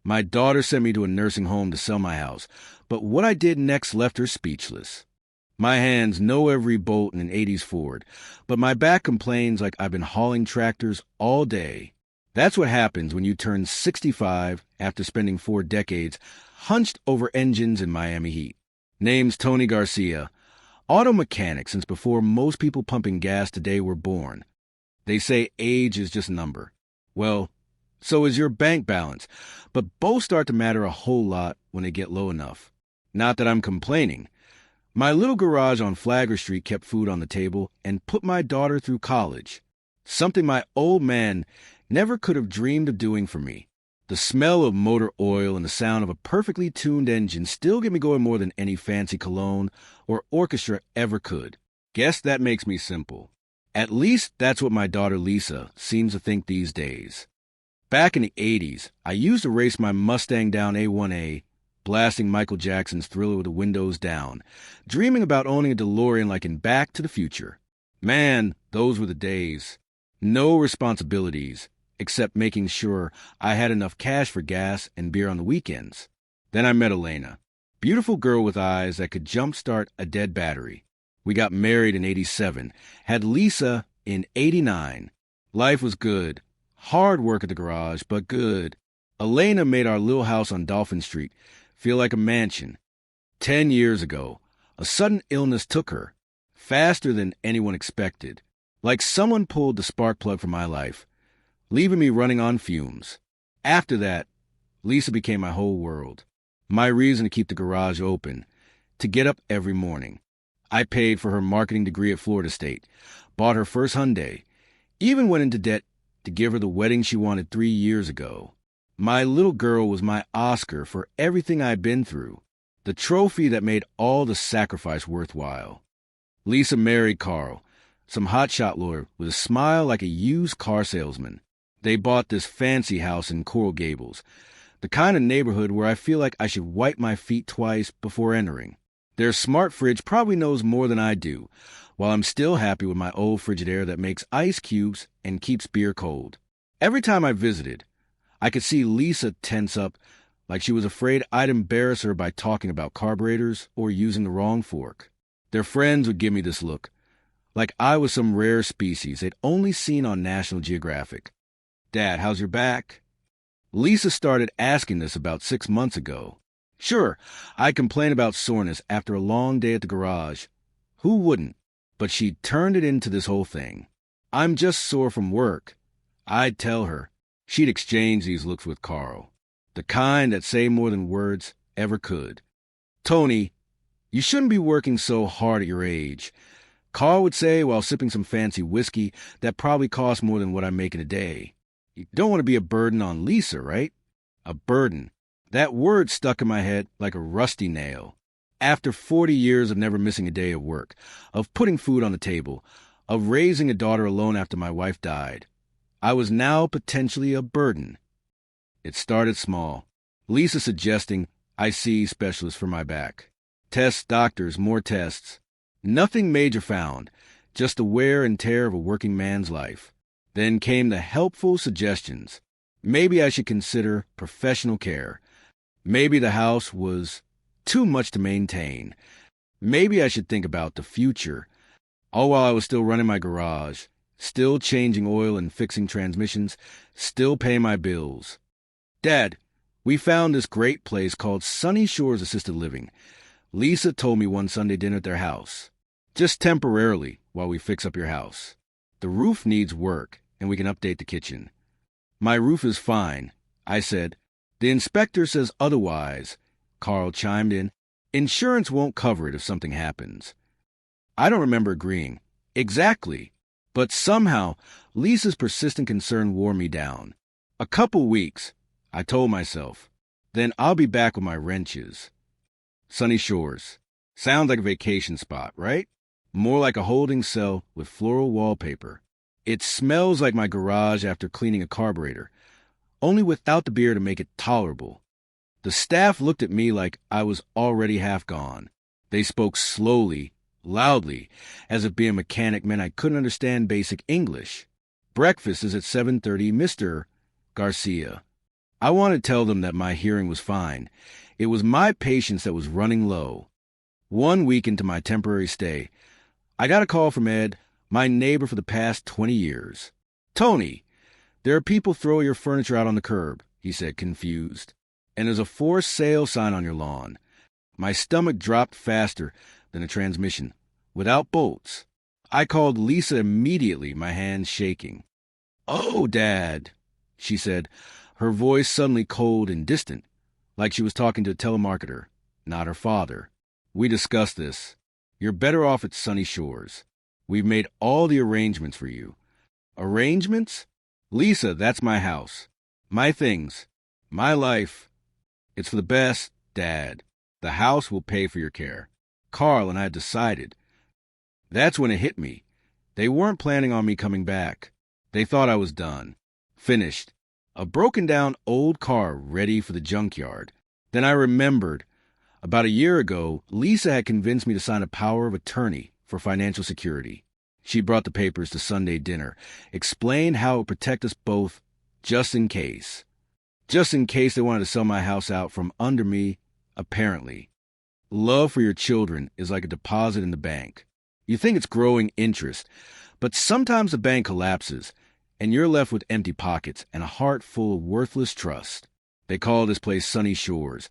My daughter sent me to a nursing home to sell my house, but what I did next left her speechless. My hands know every bolt in an 80s Ford, but my back complains like I've been hauling tractors all day. That's what happens when you turn 65 after spending 4 decades hunched over engines in Miami heat. Name's Tony Garcia. Auto mechanic since before most people pumping gas today were born. They say age is just a number. Well, so is your bank balance, but both start to matter a whole lot when they get low enough. Not that I'm complaining. My little garage on Flagler Street kept food on the table and put my daughter through college, something my old man never could have dreamed of doing for me. The smell of motor oil and the sound of a perfectly tuned engine still get me going more than any fancy cologne or orchestra ever could. Guess that makes me simple. At least that's what my daughter Lisa seems to think these days. Back in the 80s, I used to race my Mustang down A1A, blasting Michael Jackson's Thriller with the windows down, dreaming about owning a DeLorean like in Back to the Future. Man, those were the days. No responsibilities, except making sure I had enough cash for gas and beer on the weekends. Then I met Elena, beautiful girl with eyes that could jumpstart a dead battery. We got married in 87, had Lisa in 89. Life was good. Hard work at the garage, but good. Elena made our little house on Dolphin Street feel like a mansion. 10 years ago, a sudden illness took her, faster than anyone expected. Like someone pulled the spark plug from my life, leaving me running on fumes. After that, Lisa became my whole world. My reason to keep the garage open, to get up every morning. I paid for her marketing degree at Florida State, bought her first Hyundai, even went into debt to give her the wedding she wanted 3 years ago. My little girl was my Oscar for everything I'd been through, the trophy that made all the sacrifice worthwhile. Lisa married Carl, some hotshot lawyer with a smile like a used car salesman. They bought this fancy house in Coral Gables, the kind of neighborhood where I feel like I should wipe my feet twice before entering. Their smart fridge probably knows more than I do, while I'm still happy with my old Frigidaire that makes ice cubes and keeps beer cold. Every time I visited, I could see Lisa tense up like she was afraid I'd embarrass her by talking about carburetors or using the wrong fork. Their friends would give me this look, like I was some rare species they'd only seen on National Geographic. Dad, how's your back? Lisa started asking this about 6 months ago. Sure, I'd complain about soreness after a long day at the garage. Who wouldn't? But she'd turned it into this whole thing. I'm just sore from work. I'd tell her. She'd exchange these looks with Carl, the kind that say more than words ever could. Tony, you shouldn't be working so hard at your age, Carl would say while sipping some fancy whiskey that probably cost more than what I make in a day. You don't want to be a burden on Lisa, right? A burden. That word stuck in my head like a rusty nail. After 40 years of never missing a day of work, of putting food on the table, of raising a daughter alone after my wife died, I was now potentially a burden. It started small. Lisa suggesting I see specialists for my back. Tests, doctors, more tests. Nothing major found, just the wear and tear of a working man's life. Then came the helpful suggestions. Maybe I should consider professional care. Maybe the house was too much to maintain. Maybe I should think about the future. All while I was still running my garage, still changing oil and fixing transmissions, still paying my bills. Dad, we found this great place called Sunny Shores Assisted Living. Lisa told me one Sunday dinner at their house. Just temporarily while we fix up your house. The roof needs work, and we can update the kitchen. My roof is fine, I said. The inspector says otherwise, Carl chimed in. Insurance won't cover it if something happens. I don't remember agreeing. Exactly. But somehow, Lisa's persistent concern wore me down. A couple weeks, I told myself. Then I'll be back with my wrenches. Sunny Shores. Sounds like a vacation spot, right? More like a holding cell with floral wallpaper. It smells like my garage after cleaning a carburetor, only without the beer to make it tolerable. The staff looked at me like I was already half gone. They spoke slowly, loudly, as if being a mechanic meant I couldn't understand basic English. Breakfast is at 7:30, Mr. Garcia. I wanted to tell them that my hearing was fine. It was my patience that was running low. 1 week into my temporary stay, I got a call from Ed, my neighbor for the past 20 years. "Tony, there are people throwing your furniture out on the curb," he said, confused. "And there's a for sale sign on your lawn." My stomach dropped faster than a transmission, without bolts. I called Lisa immediately, my hands shaking. "Oh, Dad," she said, her voice suddenly cold and distant, like she was talking to a telemarketer, not her father. "We discussed this. You're better off at Sunny Shores. We've made all the arrangements for you." "Arrangements? Lisa, that's my house. My things. My life. It's for the best, Dad. The house will pay for your care. Carl and I had decided." That's when it hit me. They weren't planning on me coming back. They thought I was done. Finished. A broken-down old car ready for the junkyard. Then I remembered. About a year ago, Lisa had convinced me to sign a power of attorney for financial security. She brought the papers to Sunday dinner, explained how it would protect us both, just in case. Just in case they wanted to sell my house out from under me, apparently. Love for your children is like a deposit in the bank. You think it's growing interest, but sometimes the bank collapses, and you're left with empty pockets and a heart full of worthless trust. They call this place Sunny Shores,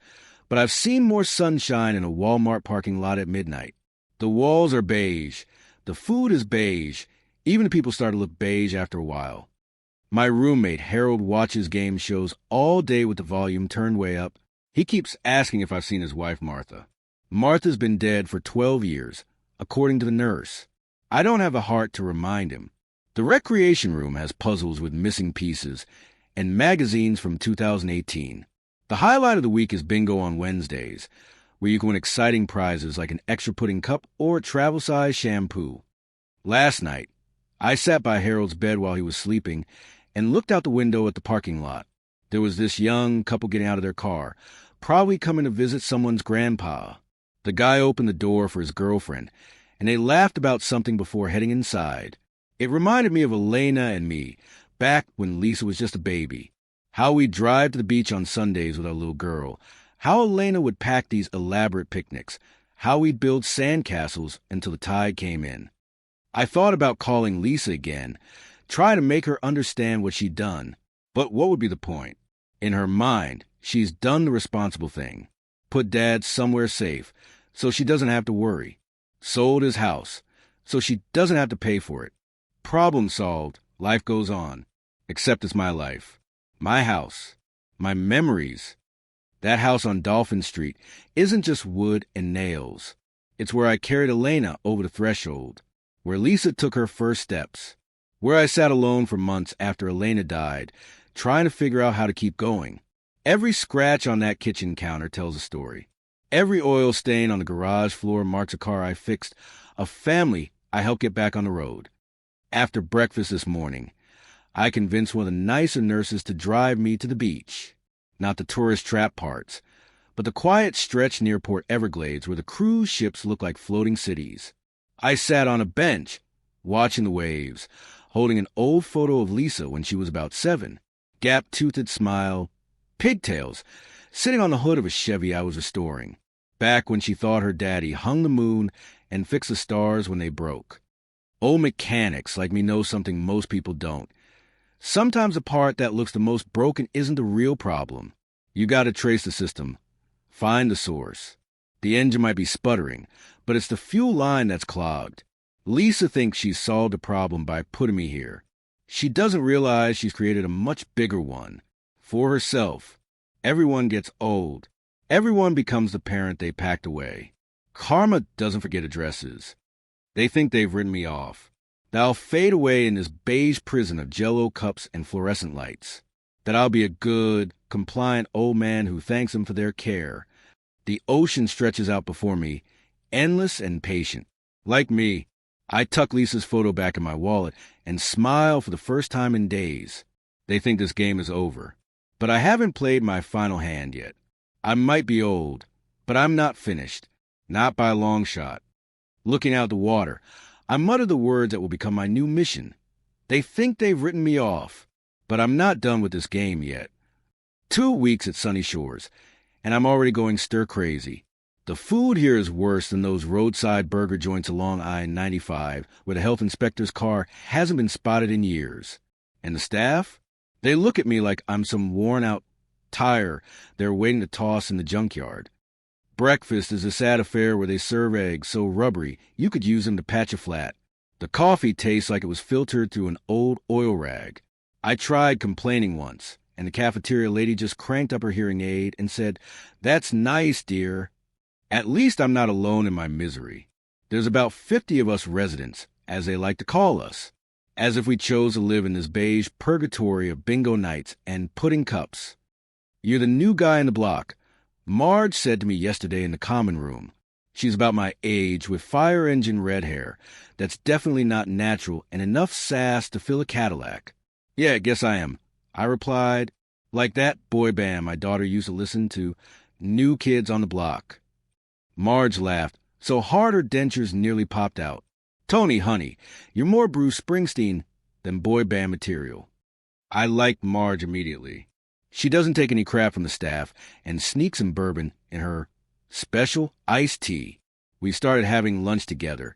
but I've seen more sunshine in a Walmart parking lot at midnight. The walls are beige. The food is beige. Even the people start to look beige after a while. My roommate, Harold, watches game shows all day with the volume turned way up. He keeps asking if I've seen his wife, Martha. Martha's been dead for 12 years, according to the nurse. I don't have a heart to remind him. The recreation room has puzzles with missing pieces and magazines from 2018. The highlight of the week is bingo on Wednesdays, where you can win exciting prizes like an extra pudding cup or travel-size shampoo. Last night, I sat by Harold's bed while he was sleeping and looked out the window at the parking lot. There was this young couple getting out of their car, probably coming to visit someone's grandpa. The guy opened the door for his girlfriend, and they laughed about something before heading inside. It reminded me of Elena and me, back when Lisa was just a baby. How we'd drive to the beach on Sundays with our little girl. How Elena would pack these elaborate picnics. How we'd build sandcastles until the tide came in. I thought about calling Lisa again, try to make her understand what she'd done. But what would be the point? In her mind, she's done the responsible thing. Put Dad somewhere safe, so she doesn't have to worry. Sold his house, so she doesn't have to pay for it. Problem solved, life goes on. Except it's my life. My house. My memories. That house on Dolphin Street isn't just wood and nails. It's where I carried Elena over the threshold. Where Lisa took her first steps. Where I sat alone for months after Elena died, trying to figure out how to keep going. Every scratch on that kitchen counter tells a story. Every oil stain on the garage floor marks a car I fixed, a family I helped get back on the road. After breakfast this morning, I convinced one of the nicer nurses to drive me to the beach. Not the tourist trap parts, but the quiet stretch near Port Everglades where the cruise ships look like floating cities. I sat on a bench, watching the waves, holding an old photo of Lisa when she was about 7. Gap-toothed smile, pigtails, sitting on the hood of a Chevy I was restoring, back when she thought her daddy hung the moon and fixed the stars when they broke. Old mechanics like me know something most people don't. Sometimes the part that looks the most broken isn't the real problem. You gotta trace the system. Find the source. The engine might be sputtering, but it's the fuel line that's clogged. Lisa thinks she's solved the problem by putting me here. She doesn't realize she's created a much bigger one. For herself. Everyone gets old. Everyone becomes the parent they packed away. Karma doesn't forget addresses. They think they've written me off. That I'll fade away in this beige prison of Jell-O cups and fluorescent lights. That I'll be a good, compliant old man who thanks them for their care. The ocean stretches out before me, endless and patient. Like me, I tuck Lisa's photo back in my wallet and smile for the first time in days. They think this game is over. But I haven't played my final hand yet. I might be old, but I'm not finished. Not by a long shot. Looking out the water, I mutter the words that will become my new mission. They think they've written me off, but I'm not done with this game yet. 2 weeks at Sunny Shores, and I'm already going stir-crazy. The food here is worse than those roadside burger joints along I-95 where the health inspector's car hasn't been spotted in years. And the staff? They look at me like I'm some worn-out tire they're waiting to toss in the junkyard. Breakfast is a sad affair where they serve eggs so rubbery you could use them to patch a flat. The coffee tastes like it was filtered through an old oil rag. I tried complaining once, and the cafeteria lady just cranked up her hearing aid and said, "That's nice, dear." At least I'm not alone in my misery. There's about 50 of us residents, as they like to call us, as if we chose to live in this beige purgatory of bingo nights and pudding cups. "You're the new guy in the block," Marge said to me yesterday in the common room. She's about my age with fire engine red hair that's definitely not natural and enough sass to fill a Cadillac. "Yeah, guess I am," I replied, like that boy band my daughter used to listen to, New Kids on the Block. Marge laughed so hard her dentures nearly popped out. "Tony, honey, you're more Bruce Springsteen than boy band material." I liked Marge immediately. She doesn't take any crap from the staff and sneaks some bourbon in her special iced tea. We started having lunch together,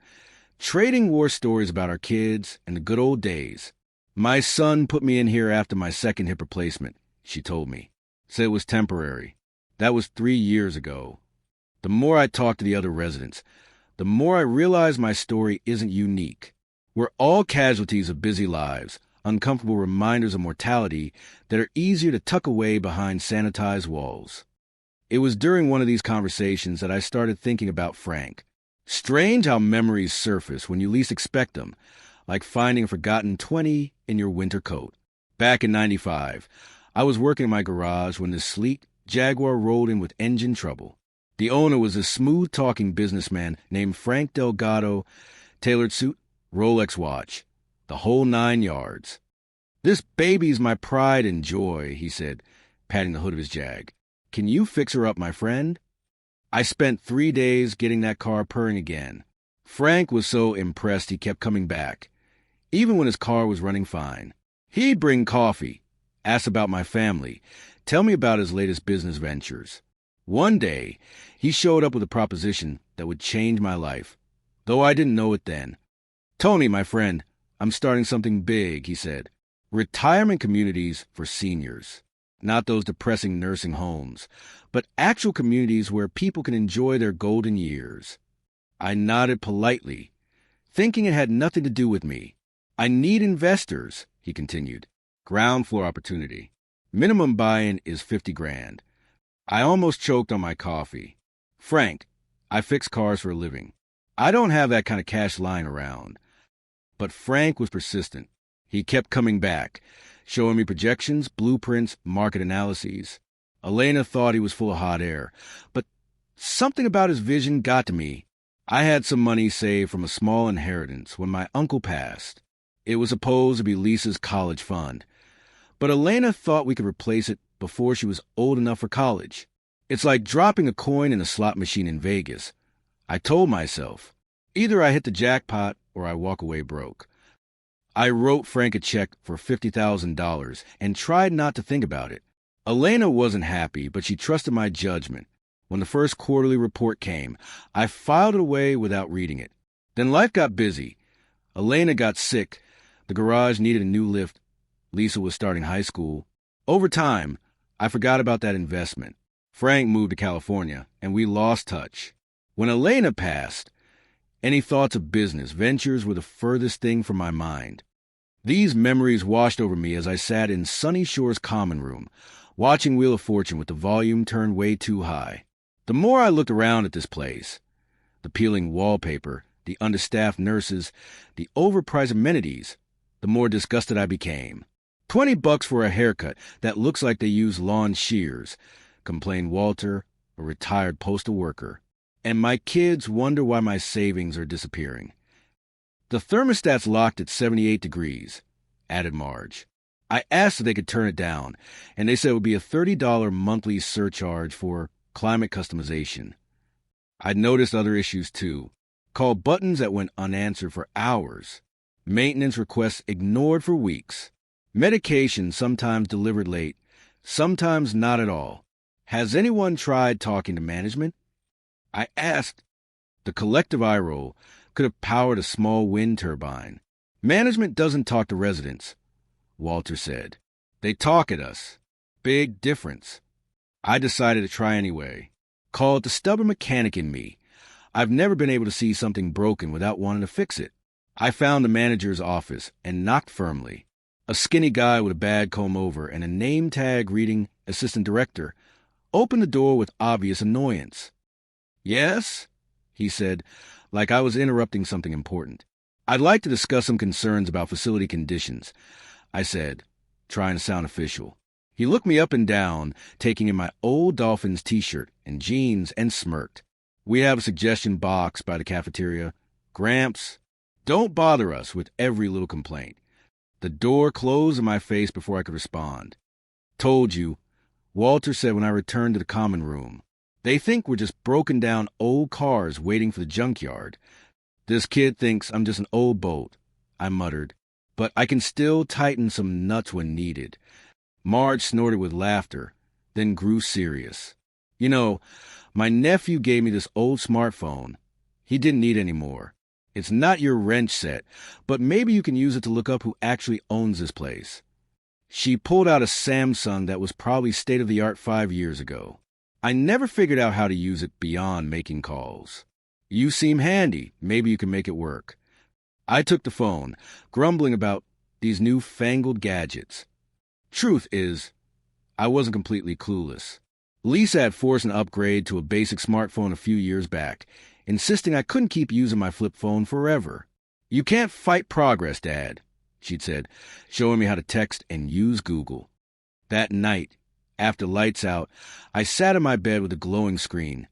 trading war stories about our kids and the good old days. "My son put me in here after my second hip replacement," she told me. Said it was temporary. That was 3 years ago. The more I talked to the other residents, the more I realized my story isn't unique. We're all casualties of busy lives, uncomfortable reminders of mortality that are easier to tuck away behind sanitized walls. It was during one of these conversations that I started thinking about Frank. Strange how memories surface when you least expect them, like finding a forgotten 20 in your winter coat. Back in '95, I was working in my garage when this sleek Jaguar rolled in with engine trouble. The owner was a smooth-talking businessman named Frank Delgado, tailored suit, Rolex watch, the whole 9 yards. "This baby's my pride and joy," he said, patting the hood of his Jag. "Can you fix her up, my friend?" I spent 3 days getting that car purring again. Frank was so impressed he kept coming back, even when his car was running fine. He'd bring coffee, ask about my family, tell me about his latest business ventures. One day, he showed up with a proposition that would change my life, though I didn't know it then. "Tony, my friend, I'm starting something big," he said. "Retirement communities for seniors. Not those depressing nursing homes, but actual communities where people can enjoy their golden years." I nodded politely, thinking it had nothing to do with me. "I need investors," he continued. "Ground floor opportunity. Minimum buy-in is 50 grand. I almost choked on my coffee. "Frank, I fix cars for a living. I don't have that kind of cash lying around." But Frank was persistent. He kept coming back, showing me projections, blueprints, market analyses. Elena thought he was full of hot air, but something about his vision got to me. I had some money saved from a small inheritance when my uncle passed. It was supposed to be Lisa's college fund, but Elena thought we could replace it before she was old enough for college. It's like dropping a coin in a slot machine in Vegas. I told myself, either I hit the jackpot or I walk away broke. I wrote Frank a check for $50,000 and tried not to think about it. Elena wasn't happy, but she trusted my judgment. When the first quarterly report came, I filed it away without reading it. Then life got busy. Elena got sick. The garage needed a new lift. Lisa was starting high school. Over time, I forgot about that investment. Frank moved to California, and we lost touch. When Elena passed, any thoughts of business ventures were the furthest thing from my mind. These memories washed over me as I sat in Sunny Shore's common room, watching Wheel of Fortune with the volume turned way too high. The more I looked around at this place, the peeling wallpaper, the understaffed nurses, the overpriced amenities, the more disgusted I became. $20 for a haircut that looks like they use lawn shears, complained Walter, a retired postal worker. And my kids wonder why my savings are disappearing. "The thermostat's locked at 78 degrees, added Marge. I asked if they could turn it down, and they said it would be a $30 monthly surcharge for climate customization. I'd noticed other issues too. Call buttons that went unanswered for hours. Maintenance requests ignored for weeks. Medication sometimes delivered late. Sometimes not at all. Has anyone tried talking to management? I asked. The collective eye roll could have powered a small wind turbine. Management doesn't talk to residents, Walter said. They talk at us. Big difference. I decided to try anyway. Call it the stubborn mechanic in me. I've never been able to see something broken without wanting to fix it. I found the manager's office and knocked firmly. A skinny guy with a bad comb-over and a name tag reading assistant director opened the door with obvious annoyance. Yes? He said, like I was interrupting something important. I'd like to discuss some concerns about facility conditions, I said, trying to sound official. He looked me up and down, taking in my old Dolphins t-shirt and jeans, and smirked. We have a suggestion box by the cafeteria. Gramps, don't bother us with every little complaint. The door closed in my face before I could respond. Told you, Walter said when I returned to the common room. They think we're just broken down old cars waiting for the junkyard. This kid thinks I'm just an old boat, I muttered, but I can still tighten some nuts when needed. Marge snorted with laughter, then grew serious. You know, my nephew gave me this old smartphone. He didn't need any more. It's not your wrench set, but maybe you can use it to look up who actually owns this place. She pulled out a Samsung that was probably state-of-the-art 5 years ago. I never figured out how to use it beyond making calls. You seem handy. Maybe you can make it work. I took the phone, grumbling about these new-fangled gadgets. Truth is, I wasn't completely clueless. Lisa had forced an upgrade to a basic smartphone a few years back, insisting I couldn't keep using my flip phone forever. You can't fight progress, Dad, she'd said, showing me how to text and use Google. That night, after lights out, I sat in my bed with a glowing screen,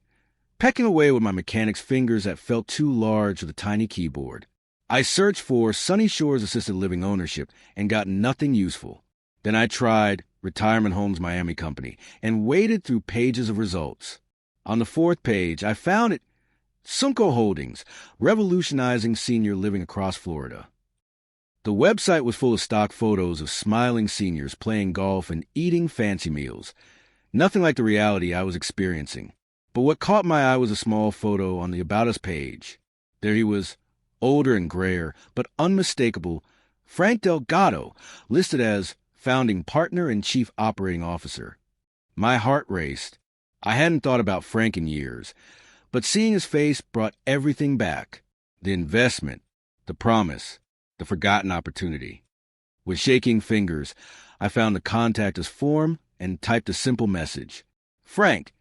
pecking away with my mechanic's fingers that felt too large for the tiny keyboard. I searched for Sunny Shores Assisted Living ownership and got nothing useful. Then I tried Retirement Homes Miami Company and waded through pages of results. On the fourth page, I found it. Sunco Holdings, revolutionizing senior living across Florida. The website was full of stock photos of smiling seniors playing golf and eating fancy meals. Nothing like the reality I was experiencing. But what caught my eye was a small photo on the About Us page. There he was, older and grayer, but unmistakable, Frank Delgado, listed as founding partner and chief operating officer. My heart raced. I hadn't thought about Frank in years, but seeing his face brought everything back. The investment, the promise, the forgotten opportunity. With shaking fingers, I found the contact us form and typed a simple message. Frank,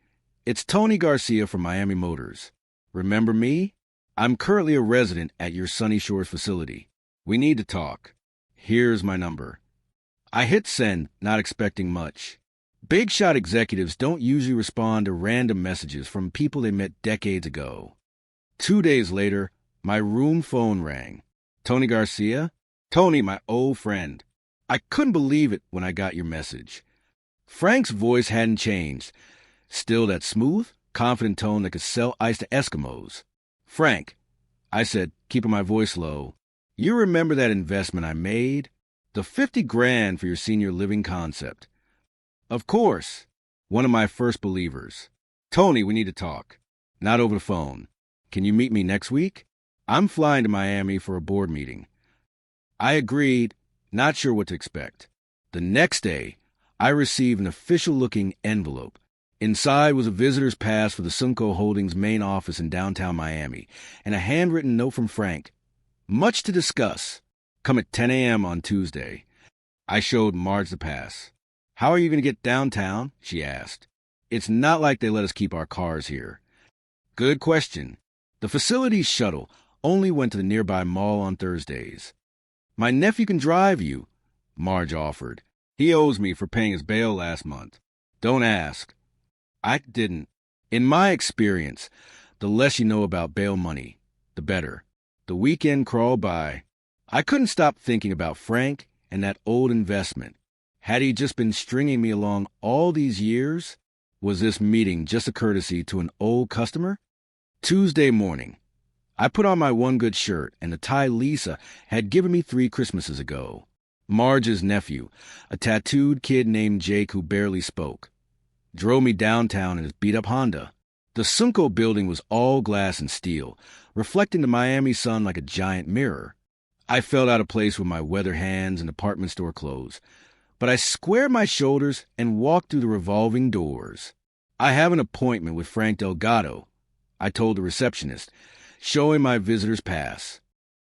it's Tony Garcia from Miami Motors. Remember me? I'm currently a resident at your Sunny Shores facility. We need to talk. Here's my number. I hit send, not expecting much. Big shot executives don't usually respond to random messages from people they met decades ago. 2 days later, my room phone rang. Tony Garcia? Tony, my old friend. I couldn't believe it when I got your message. Frank's voice hadn't changed. Still that smooth, confident tone that could sell ice to Eskimos. Frank, I said, keeping my voice low, you remember that investment I made? The $50,000 for your senior living concept. Of course. One of my first believers. Tony, we need to talk. Not over the phone. Can you meet me next week? I'm flying to Miami for a board meeting. I agreed, not sure what to expect. The next day, I received an official-looking envelope. Inside was a visitor's pass for the Sunco Holdings main office in downtown Miami, and a handwritten note from Frank. Much to discuss. Come at 10 a.m. on Tuesday. I showed Marge the pass. How are you going to get downtown? She asked. It's not like they let us keep our cars here. Good question. The facility's shuttle only went to the nearby mall on Thursdays. My nephew can drive you, Marge offered. He owes me for paying his bail last month. Don't ask. I didn't. In my experience, the less you know about bail money, the better. The weekend crawled by. I couldn't stop thinking about Frank and that old investment. Had he just been stringing me along all these years? Was this meeting just a courtesy to an old customer? Tuesday morning. I put on my one good shirt and the tie Lisa had given me 3 Christmases ago. Marge's nephew, a tattooed kid named Jake who barely spoke, drove me downtown in his beat-up Honda. The Sunco building was all glass and steel, reflecting the Miami sun like a giant mirror. I felt out of place with my weather hands and department store clothes, but I squared my shoulders and walked through the revolving doors. "I have an appointment with Frank Delgado," I told the receptionist, showing my visitor's pass.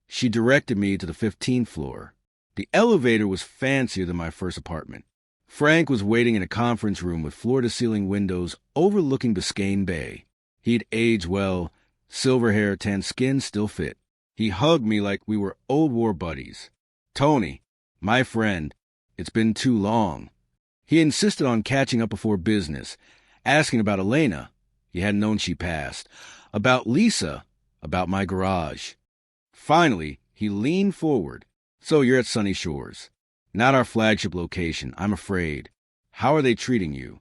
She directed me to the 15th floor. The elevator was fancier than my first apartment. Frank was waiting in a conference room with floor-to-ceiling windows overlooking Biscayne Bay. He'd aged well, silver hair, tan skin still fit. He hugged me like we were old war buddies. "Tony, my friend, it's been too long." He insisted on catching up before business, asking about Elena. He hadn't known she passed. About Lisa, about my garage. Finally, he leaned forward. "So you're at Sunny Shores. Not our flagship location, I'm afraid. How are they treating you?"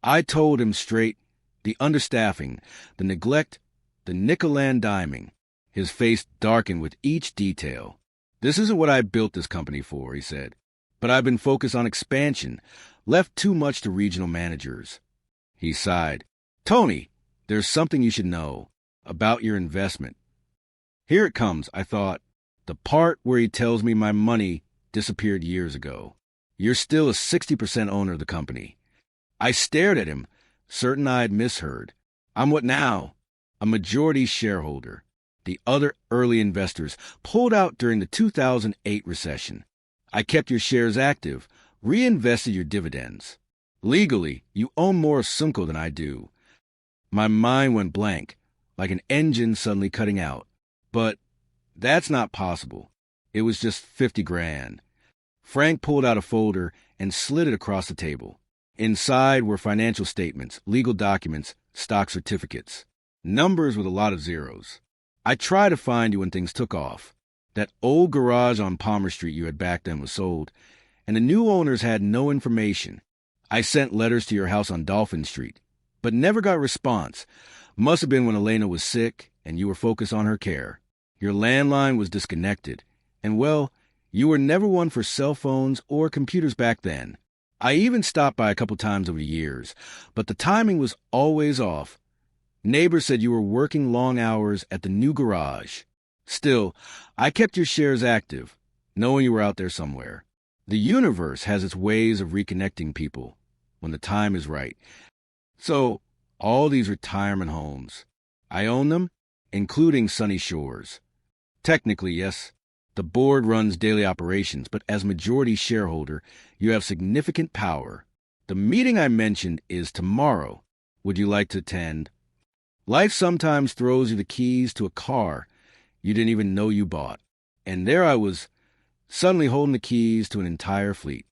I told him straight, the understaffing, the neglect, the nickel-and-diming. His face darkened with each detail. "This isn't what I built this company for," he said. "But I've been focused on expansion, left too much to regional managers." He sighed. "Tony, there's something you should know about your investment." Here it comes, I thought. The part where he tells me my money disappeared years ago. "You're still a 60% owner of the company." I stared at him, certain I had misheard. "I'm what now?" "A majority shareholder. The other early investors pulled out during the 2008 recession. I kept your shares active, reinvested your dividends. Legally, you own more of Sunco than I do." My mind went blank, like an engine suddenly cutting out. "But that's not possible. It was just 50 grand. Frank pulled out a folder and slid it across the table. Inside were financial statements, legal documents, stock certificates. Numbers with a lot of zeros. "I tried to find you when things took off. That old garage on Palmer Street you had back then was sold, and the new owners had no information. I sent letters to your house on Dolphin Street, but never got response. Must have been when Elena was sick and you were focused on her care. Your landline was disconnected, and well, you were never one for cell phones or computers back then. I even stopped by a couple times over the years, but the timing was always off. Neighbors said you were working long hours at the new garage. Still, I kept your shares active, knowing you were out there somewhere. The universe has its ways of reconnecting people when the time is right. So, all these retirement homes. I own them, including Sunny Shores. Technically, yes. The board runs daily operations, but as majority shareholder, you have significant power. The meeting I mentioned is tomorrow. Would you like to attend? Life sometimes throws you the keys to a car you didn't even know you bought. And there I was, suddenly holding the keys to an entire fleet.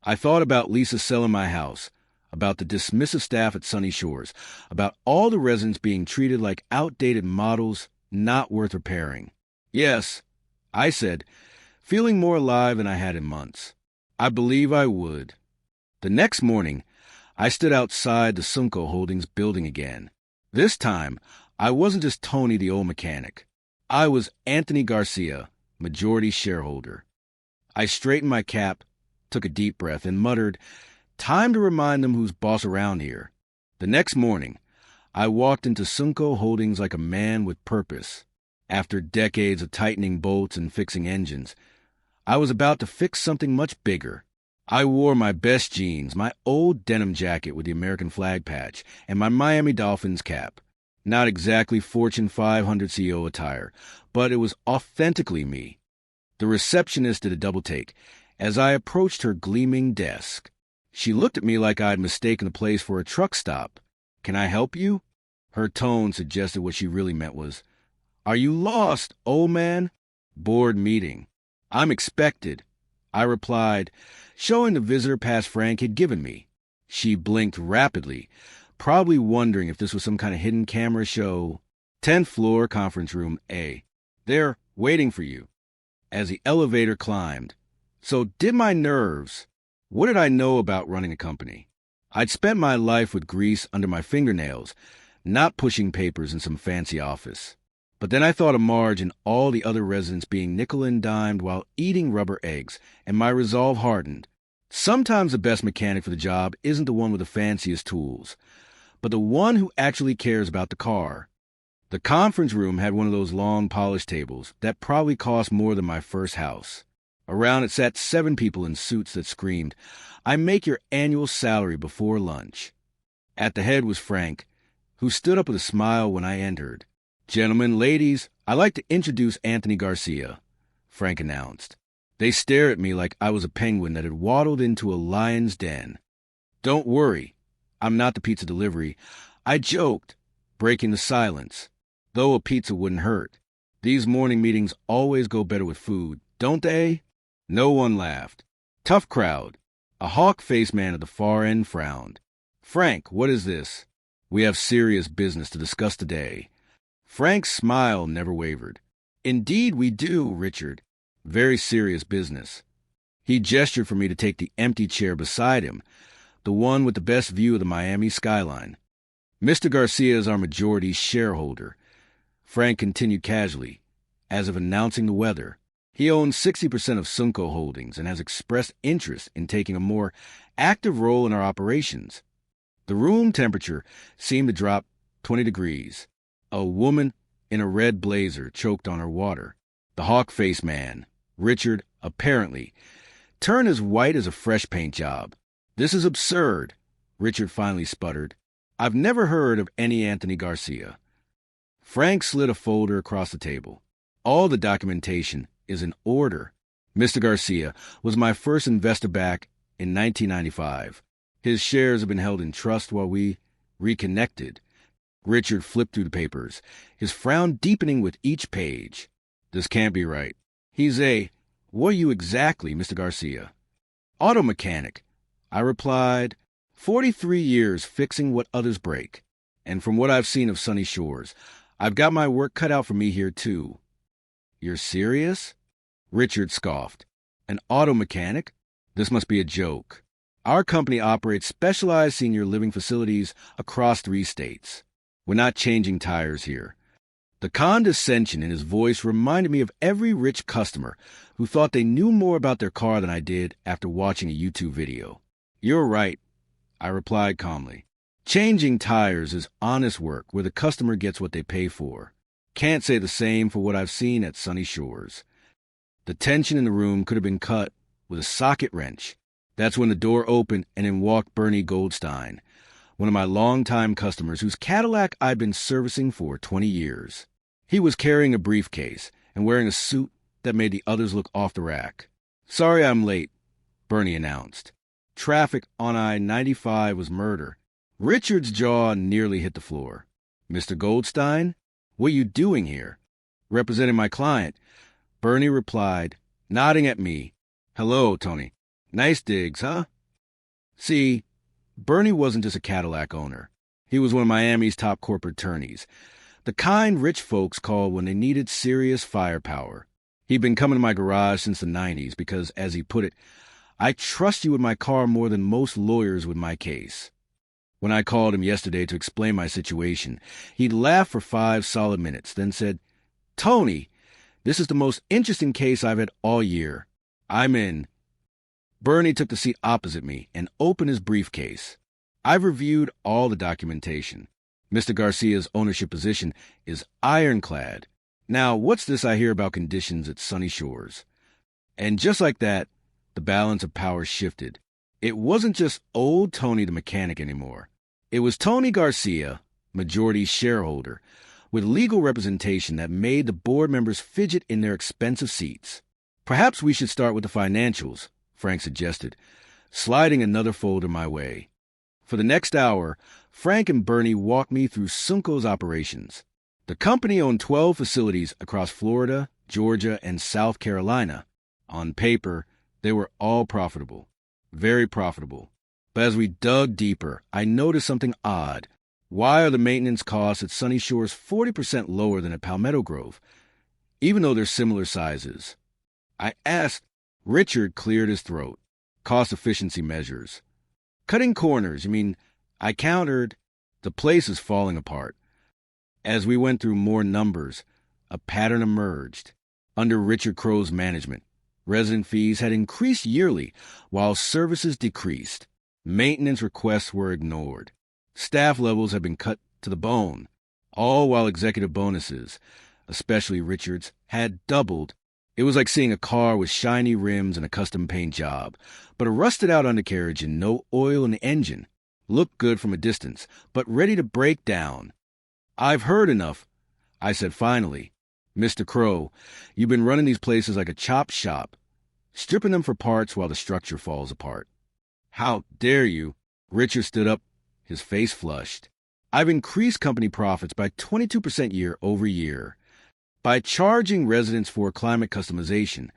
I thought about Lisa selling my house, about the dismissive staff at Sunny Shores, about all the residents being treated like outdated models not worth repairing. "Yes," I said, feeling more alive than I had in months. I believe I would. The next morning, I stood outside the Sunco Holdings building again. This time, I wasn't just Tony the old mechanic. I was Tony Garcia, majority shareholder. I straightened my cap, took a deep breath, and muttered, "Time to remind them who's boss around here." The next morning, I walked into Sunco Holdings like a man with purpose. After decades of tightening bolts and fixing engines, I was about to fix something much bigger. I wore my best jeans, my old denim jacket with the American flag patch, and my Miami Dolphins cap. Not exactly Fortune 500 CEO attire, but it was authentically me. The receptionist did a double take as I approached her gleaming desk. She looked at me like I'd mistaken the place for a truck stop. "Can I help you?" Her tone suggested what she really meant was, "Are you lost, old man?" "Board meeting. I'm expected," I replied, showing the visitor pass Frank had given me. She blinked rapidly, probably wondering if this was some kind of hidden camera show. 10th floor, conference room A. "They're waiting for you." As the elevator climbed. So did my nerves. What did I know about running a company? I'd spent my life with grease under my fingernails, not pushing papers in some fancy office. But then I thought of Marge and all the other residents being nickel and dimed while eating rubber eggs, and my resolve hardened. Sometimes the best mechanic for the job isn't the one with the fanciest tools, but the one who actually cares about the car. The conference room had one of those long polished tables that probably cost more than my first house. Around it sat 7 people in suits that screamed, "I make your annual salary before lunch." At the head was Frank, who stood up with a smile when I entered. "Gentlemen, ladies, I'd like to introduce Anthony Garcia," Frank announced. They stared at me like I was a penguin that had waddled into a lion's den. "Don't worry, I'm not the pizza delivery," I joked, breaking the silence, though a pizza wouldn't hurt. These morning meetings always go better with food, don't they? No one laughed. Tough crowd. A hawk-faced man at the far end frowned. "Frank, what is this?" "We have serious business to discuss today." Frank's smile never wavered. "Indeed we do, Richard. Very serious business." He gestured for me to take the empty chair beside him, the one with the best view of the Miami skyline. "Mr. Garcia is our majority shareholder," Frank continued casually, as if announcing the weather. "He owns 60% of Sunco Holdings and has expressed interest in taking a more active role in our operations." The room temperature seemed to drop 20 degrees. A woman in a red blazer choked on her water. The hawk-faced man, Richard, apparently, turned as white as a fresh paint job. "This is absurd," Richard finally sputtered. "I've never heard of any Anthony Garcia." Frank slid a folder across the table. "All the documentation is in order. Mr. Garcia was my first investor back in 1995. His shares have been held in trust while we reconnected." Richard flipped through the papers, his frown deepening with each page. "This can't be right. He's what are you exactly, Mr. Garcia?" "Auto mechanic," I replied. 43 years fixing what others break. And from what I've seen of Sunny Shores, I've got my work cut out for me here, too." "You're serious?" Richard scoffed. "An auto mechanic? This must be a joke. Our company operates specialized senior living facilities across 3 states. We're not changing tires here." The condescension in his voice reminded me of every rich customer who thought they knew more about their car than I did after watching a YouTube video. "You're right," I replied calmly. "Changing tires is honest work where the customer gets what they pay for. Can't say the same for what I've seen at Sunny Shores." The tension in the room could have been cut with a socket wrench. That's when the door opened and in walked Bernie Goldstein, one of my longtime customers whose Cadillac I'd been servicing for 20 years. He was carrying a briefcase and wearing a suit that made the others look off the rack. "Sorry I'm late," Bernie announced. Traffic on I-95 was murder. Richard's jaw nearly hit the floor. "Mr. Goldstein, what are you doing here?" "Representing my client," Bernie replied, nodding at me. "Hello, Tony. Nice digs, huh?" See, Bernie wasn't just a Cadillac owner. He was one of Miami's top corporate attorneys, the kind rich folks called when they needed serious firepower. He'd been coming to my garage since the 90s because, as he put it, "I trust you with my car more than most lawyers with my case." When I called him yesterday to explain my situation, he laughed for 5 solid minutes, then said, "Tony, this is the most interesting case I've had all year. I'm in." Bernie took the seat opposite me and opened his briefcase. "I've reviewed all the documentation. Mr. Garcia's ownership position is ironclad. Now, what's this I hear about conditions at Sunny Shores?" And just like that, the balance of power shifted. It wasn't just old Tony the mechanic anymore. It was Tony Garcia, majority shareholder, with legal representation that made the board members fidget in their expensive seats. "Perhaps we should start with the financials," Frank suggested, sliding another folder my way. For the next hour, Frank and Bernie walked me through Sunco's operations. The company owned 12 facilities across Florida, Georgia, and South Carolina. On paper, they were all profitable, very profitable. But as we dug deeper, I noticed something odd. Why are the maintenance costs at Sunny Shores 40% lower than at Palmetto Grove, even though they're similar sizes? I asked. Richard cleared his throat. "Cost efficiency measures." "Cutting corners, you mean?" I countered. "The place is falling apart." As we went through more numbers, A pattern emerged. Under Richard Crow's management, resident fees had increased yearly while services decreased. Maintenance requests were ignored. Staff levels had been cut to the bone, all while executive bonuses, especially Richard's, had doubled. It was like seeing a car with shiny rims and a custom paint job, but a rusted-out undercarriage and no oil in the engine. Looked good from a distance, but ready to break down. "I've heard enough," I said finally. "Mr. Crow, you've been running these places like a chop shop, stripping them for parts while the structure falls apart." "How dare you?" Richard stood up, his face flushed. "I've increased company profits by 22% year over year by charging residents for climate customization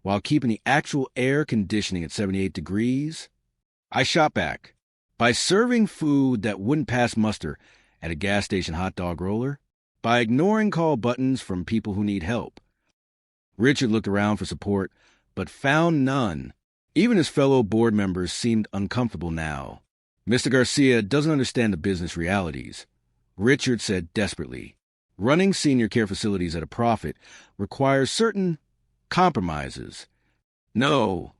while keeping the actual air conditioning at 78 degrees. I shot back. By serving food that wouldn't pass muster at a gas station hot dog roller, by ignoring call buttons from people who need help." Richard looked around for support, but found none. Even his fellow board members seemed uncomfortable now. "Mr. Garcia doesn't understand the business realities," Richard said desperately. "Running senior care facilities at a profit requires certain compromises." "No,"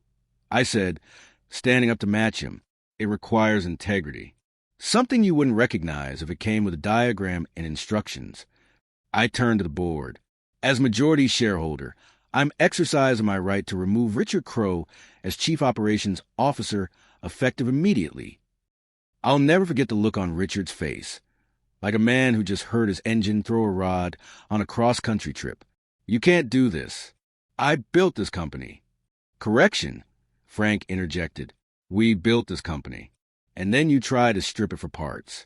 I said, standing up to match him. "It requires integrity. Something you wouldn't recognize if it came with a diagram and instructions." I turned to the board. "As majority shareholder, I'm exercising my right to remove Richard Crow as Chief Operations Officer effective immediately." I'll never forget the look on Richard's face, like a man who just heard his engine throw a rod on a cross-country trip. "You can't do this. I built this company." "Correction," Frank interjected. "We built this company. And then you tried to strip it for parts."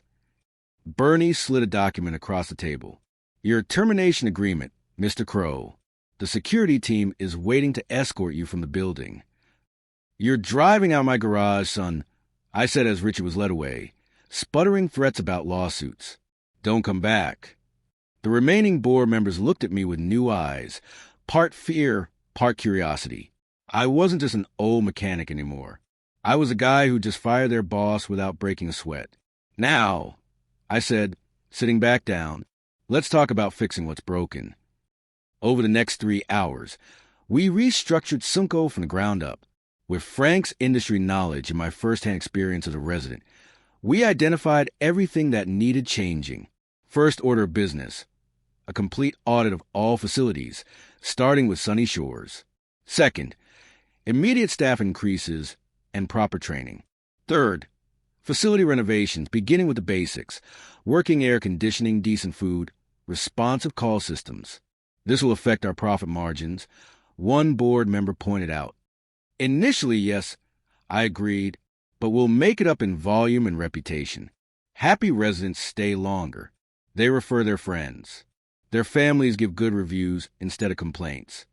Bernie slid a document across the table. "Your termination agreement, Mr. Crow. The security team is waiting to escort you from the building." "You're driving out my garage, son," I said as Richard was led away, sputtering threats about lawsuits. "Don't come back." The remaining board members looked at me with new eyes, part fear, part curiosity. I wasn't just an old mechanic anymore. I was a guy who just fired their boss without breaking a sweat. "Now," I said, sitting back down, "let's talk about fixing what's broken." Over the next 3 hours, we restructured Sunco from the ground up. With Frank's industry knowledge and my first-hand experience as a resident, we identified everything that needed changing. First order of business: a complete audit of all facilities, starting with Sunny Shores. Second, immediate staff increases and proper training. Third, facility renovations, beginning with the basics: working air conditioning, decent food, responsive call systems. This will affect our profit margins, one board member pointed out. "Initially, yes," I agreed, "but we'll make it up in volume and reputation. Happy residents stay longer. They refer their friends. Their families give good reviews instead of complaints."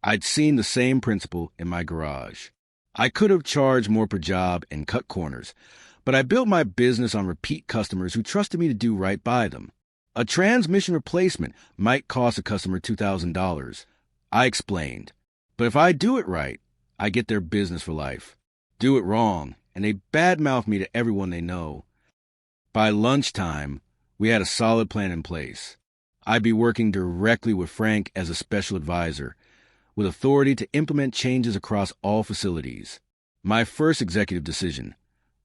I'd seen the same principle in my garage. I could have charged more per job and cut corners, but I built my business on repeat customers who trusted me to do right by them. A transmission replacement might cost a customer $2,000. I explained. But if I do it right, I get their business for life. Do it wrong, and they badmouth me to everyone they know. By lunchtime, we had a solid plan in place. I'd be working directly with Frank as a special advisor, with authority to implement changes across all facilities. My first executive decision: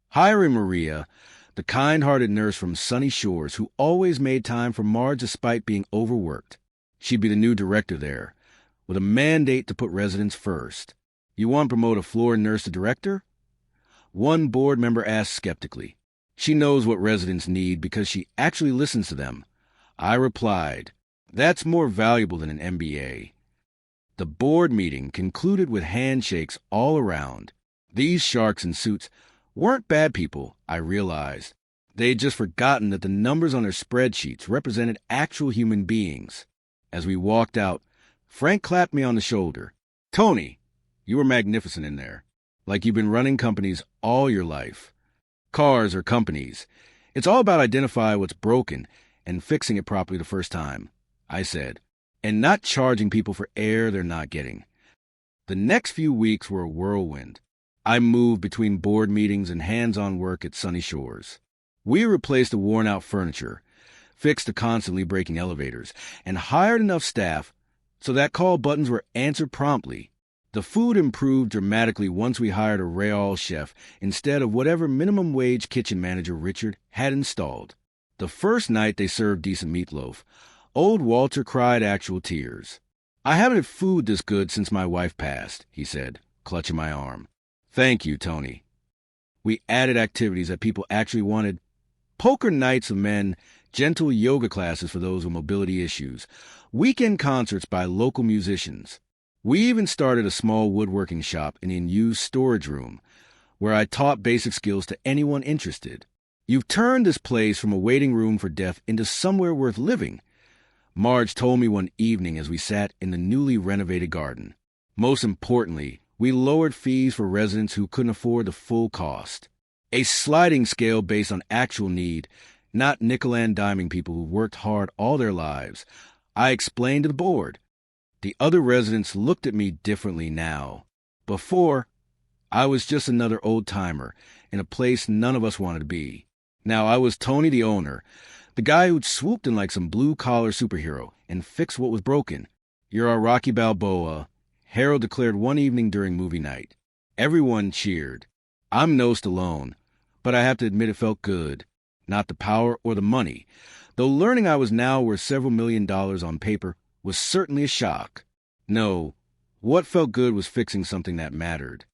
hiring Maria, the kind-hearted nurse from Sunny Shores who always made time for Marge despite being overworked. She'd be the new director there, with a mandate to put residents first. "You want to promote a floor nurse to director?" One board member asked skeptically. "She knows what residents need because she actually listens to them." I replied, "That's more valuable than an MBA." The board meeting concluded with handshakes all around. These sharks in suits weren't bad people, I realized. They'd just forgotten that the numbers on their spreadsheets represented actual human beings. As we walked out, Frank clapped me on the shoulder. "Tony, you were magnificent in there. Like you've been running companies all your life. Cars are companies. It's all about identifying what's broken and fixing it properly the first time," I said, "and not charging people for air they're not getting." The next few weeks were a whirlwind. I moved between board meetings and hands-on work at Sunny Shores. We replaced the worn-out furniture, fixed the constantly breaking elevators, and hired enough staff so that call buttons were answered promptly. The food improved dramatically once we hired a Real chef instead of whatever minimum wage kitchen manager Richard had installed. The first night they served decent meatloaf, old Walter cried actual tears. "I haven't had food this good since my wife passed," he said, clutching my arm. "Thank you, Tony." We added activities that people actually wanted. Poker nights of men, gentle yoga classes for those with mobility issues, weekend concerts by local musicians. We even started a small woodworking shop in an unused storage room, where I taught basic skills to anyone interested. "You've turned this place from a waiting room for death into somewhere worth living," Marge told me one evening as we sat in the newly renovated garden. Most importantly, we lowered fees for residents who couldn't afford the full cost. A sliding scale based on actual need, not nickel-and-diming people who worked hard all their lives. I explained to the board. The other residents looked at me differently now. Before, I was just another old-timer in a place none of us wanted to be. Now I was Tony the owner, the guy who'd swooped in like some blue-collar superhero and fixed what was broken. "You're our Rocky Balboa," Harold declared one evening during movie night. Everyone cheered. I'm no Stallone, but I have to admit it felt good. Not the power or the money, though learning I was now worth several $1 million on paper was certainly a shock. No, what felt good was fixing something that mattered.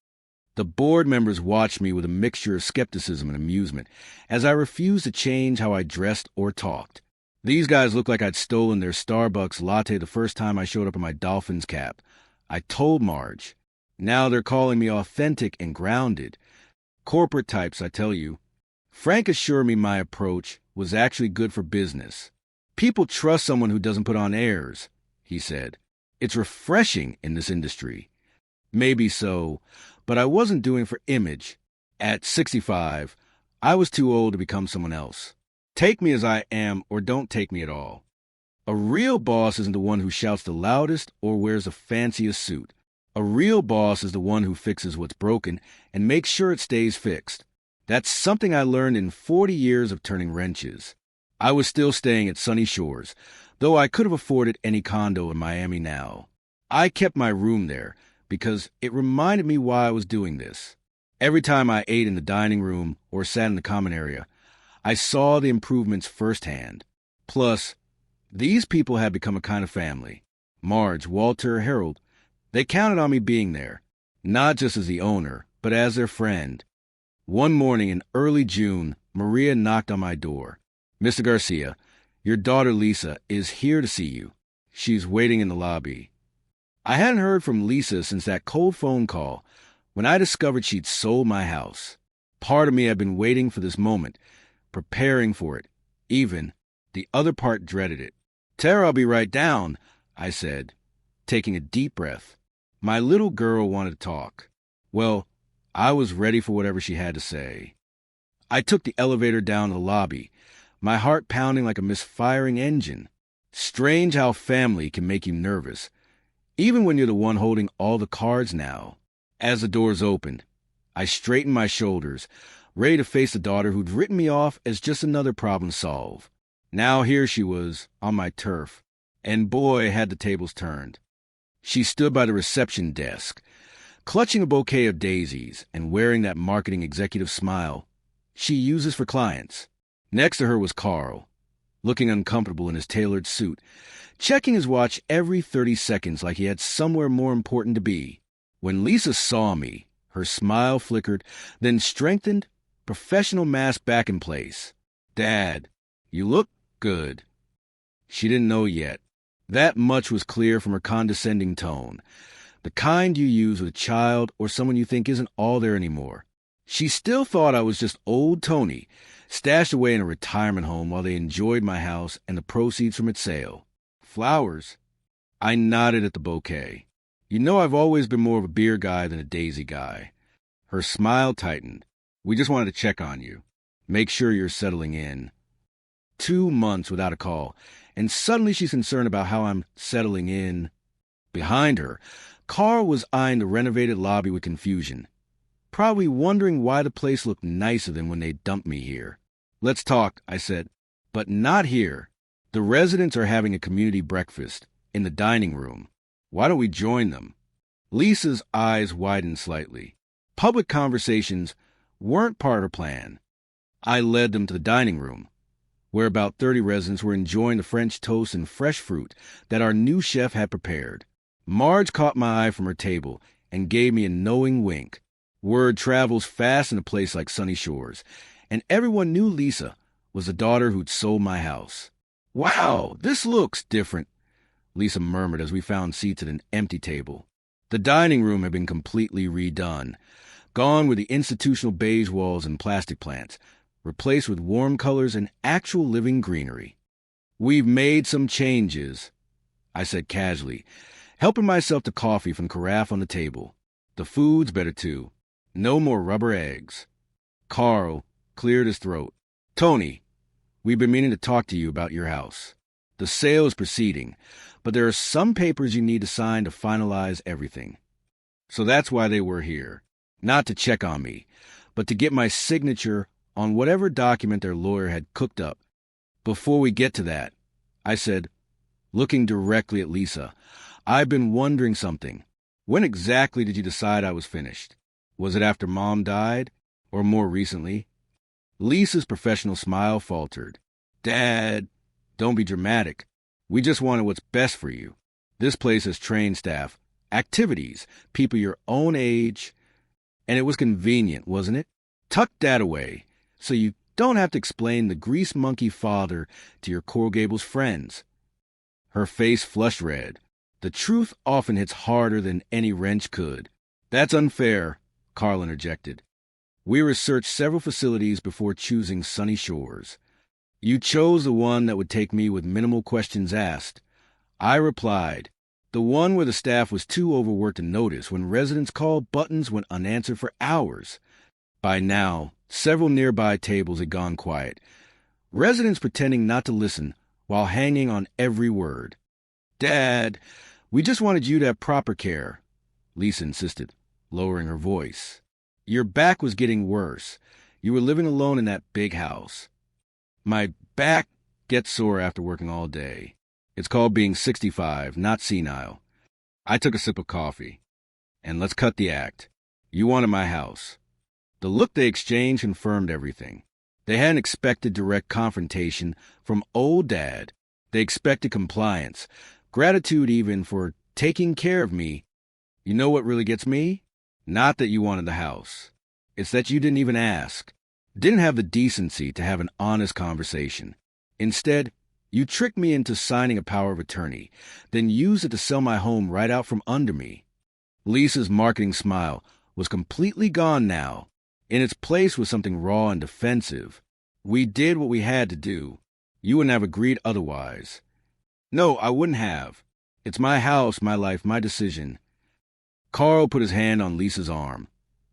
The board members watched me with a mixture of skepticism and amusement as I refused to change how I dressed or talked. These guys looked like I'd stolen their Starbucks latte the first time I showed up in my Dolphins cap. I told Marge. Now they're calling me authentic and grounded. Corporate types, I tell you. Frank assured me my approach was actually good for business. "People trust someone who doesn't put on airs," he said. "It's refreshing in this industry." Maybe so, but I wasn't doing it for image. At 65, I was too old to become someone else. Take me as I am or don't take me at all. A real boss isn't the one who shouts the loudest or wears the fanciest suit. A real boss is the one who fixes what's broken and makes sure it stays fixed. That's something I learned in 40 years of turning wrenches. I was still staying at Sunny Shores, though I could have afforded any condo in Miami now. I kept my room there because it reminded me why I was doing this. Every time I ate in the dining room or sat in the common area, I saw the improvements firsthand. Plus, these people had become a kind of family. Marge, Walter, Harold, they counted on me being there, not just as the owner, but as their friend. One morning in early June, Maria knocked on my door. "Mr. Garcia, your daughter Lisa is here to see you. She's waiting in the lobby." I hadn't heard from Lisa since that cold phone call when I discovered she'd sold my house. Part of me had been waiting for this moment, preparing for it. Even the other part dreaded it. "Tara, I'll be right down," I said, taking a deep breath. My little girl wanted to talk. Well, I was ready for whatever she had to say. I took the elevator down to the lobby, my heart pounding like a misfiring engine. Strange how family can make you nervous, even when you're the one holding all the cards now. As the doors opened, I straightened my shoulders, ready to face the daughter who'd written me off as just another problem solved. Now here she was, on my turf, and boy, had the tables turned. She stood by the reception desk, clutching a bouquet of daisies and wearing that marketing executive smile she uses for clients. Next to her was Carl, looking uncomfortable in his tailored suit, checking his watch every 30 seconds like he had somewhere more important to be. When Lisa saw me, her smile flickered, then strengthened, professional mask back in place. "Dad, you look good." She didn't know yet. That much was clear from her condescending tone, the kind you use with a child or someone you think isn't all there anymore. She still thought I was just old Tony, stashed away in a retirement home while they enjoyed my house and the proceeds from its sale. "Flowers?" I nodded at the bouquet. "You know I've always been more of a beer guy than a daisy guy." Her smile tightened. "We just wanted to check on you. Make sure you're settling in." 2 months without a call, and suddenly she's concerned about how I'm settling in. Behind her, Carl was eyeing the renovated lobby with confusion, probably wondering why the place looked nicer than when they dumped me here. "Let's talk," I said, "but not here." The residents are having a community breakfast in the dining room. Why don't we join them? Lisa's eyes widened slightly. Public conversations weren't part of her plan. I led them to the dining room, where about 30 residents were enjoying the French toast and fresh fruit that our new chef had prepared. Marge caught my eye from her table and gave me a knowing wink. Word travels fast in a place like Sunny Shores, and everyone knew Lisa was the daughter who'd sold my house. "Wow, this looks different," Lisa murmured as we found seats at an empty table. The dining room had been completely redone. Gone were the institutional beige walls and plastic plants, replaced with warm colors and actual living greenery. "We've made some changes," I said casually, helping myself to coffee from the carafe on the table. "The food's better too. No more rubber eggs." Carl cleared his throat. "Tony, we've been meaning to talk to you about your house. The sale is proceeding, but there are some papers you need to sign to finalize everything. So that's why they were here. Not to check on me, but to get my signature on whatever document their lawyer had cooked up. Before we get to that," I said, looking directly at Lisa, "I've been wondering something. When exactly did you decide I was finished? Was it after Mom died, or more recently?" Lisa's professional smile faltered. "Dad, don't be dramatic. We just wanted what's best for you. This place has trained staff, activities, people your own age, and it was convenient, wasn't it? Tuck Dad away, so you don't have to explain the grease monkey father to your Coral Gables friends." Her face flushed red. The truth often hits harder than any wrench could. "That's unfair," Carl interjected. "We researched several facilities before choosing Sunny Shores. You chose the one that would take me with minimal questions asked." I replied, "The one where the staff was too overworked to notice when residents called, buttons went unanswered for hours." By now, several nearby tables had gone quiet, residents pretending not to listen while hanging on every word. "Dad, we just wanted you to have proper care," Lisa insisted, lowering her voice. "Your back was getting worse. You were living alone in that big house." "My back gets sore after working all day. It's called being 65, not senile." I took a sip of coffee. "And let's cut the act. You wanted my house." The look they exchanged confirmed everything. They hadn't expected direct confrontation from old Dad. They expected compliance, gratitude even for taking care of me. You know what really gets me? Not that you wanted the house. It's that you didn't even ask. Didn't have the decency to have an honest conversation. Instead, you tricked me into signing a power of attorney, then used it to sell my home right out from under me. Lisa's marketing smile was completely gone now. In its place was something raw and defensive. "We did what we had to do. You wouldn't have agreed otherwise." "No, I wouldn't have. It's my house, my life, my decision." Carl put his hand on Lisa's arm,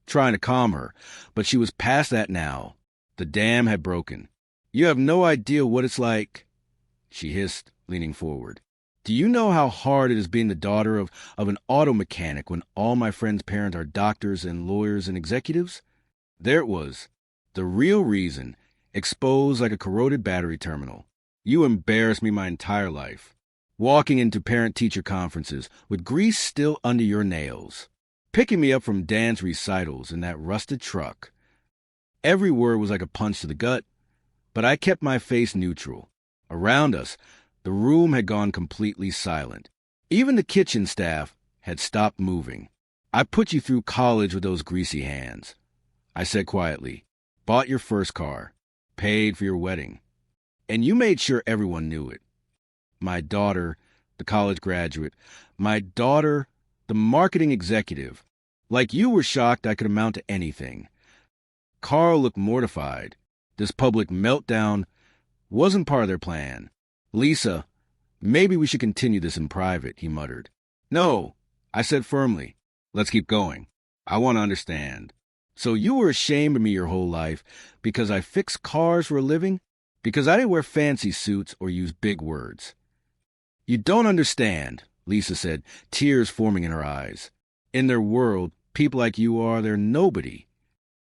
trying to calm her, but she was past that now. The dam had broken. "You have no idea what it's like," she hissed, leaning forward. "Do you know how hard it is being the daughter of an auto mechanic when all my friends' parents are doctors and lawyers and executives?" There it was, the real reason, exposed like a corroded battery terminal. "You embarrassed me my entire life. Walking into parent-teacher conferences with grease still under your nails. Picking me up from dance recitals in that rusted truck." Every word was like a punch to the gut, but I kept my face neutral. Around us, the room had gone completely silent. Even the kitchen staff had stopped moving. "I put you through college with those greasy hands," I said quietly. "Bought your first car. Paid for your wedding. And you made sure everyone knew it. My daughter, the college graduate. My daughter, the marketing executive. Like you were shocked I could amount to anything." Carl looked mortified. This public meltdown wasn't part of their plan. "Lisa, maybe we should continue this in private," he muttered. "No," I said firmly. "Let's keep going. I want to understand. So you were ashamed of me your whole life because I fix cars for a living? Because I didn't wear fancy suits or use big words?" "You don't understand," Lisa said, tears forming in her eyes. "In their world, people like you are, they're nobody."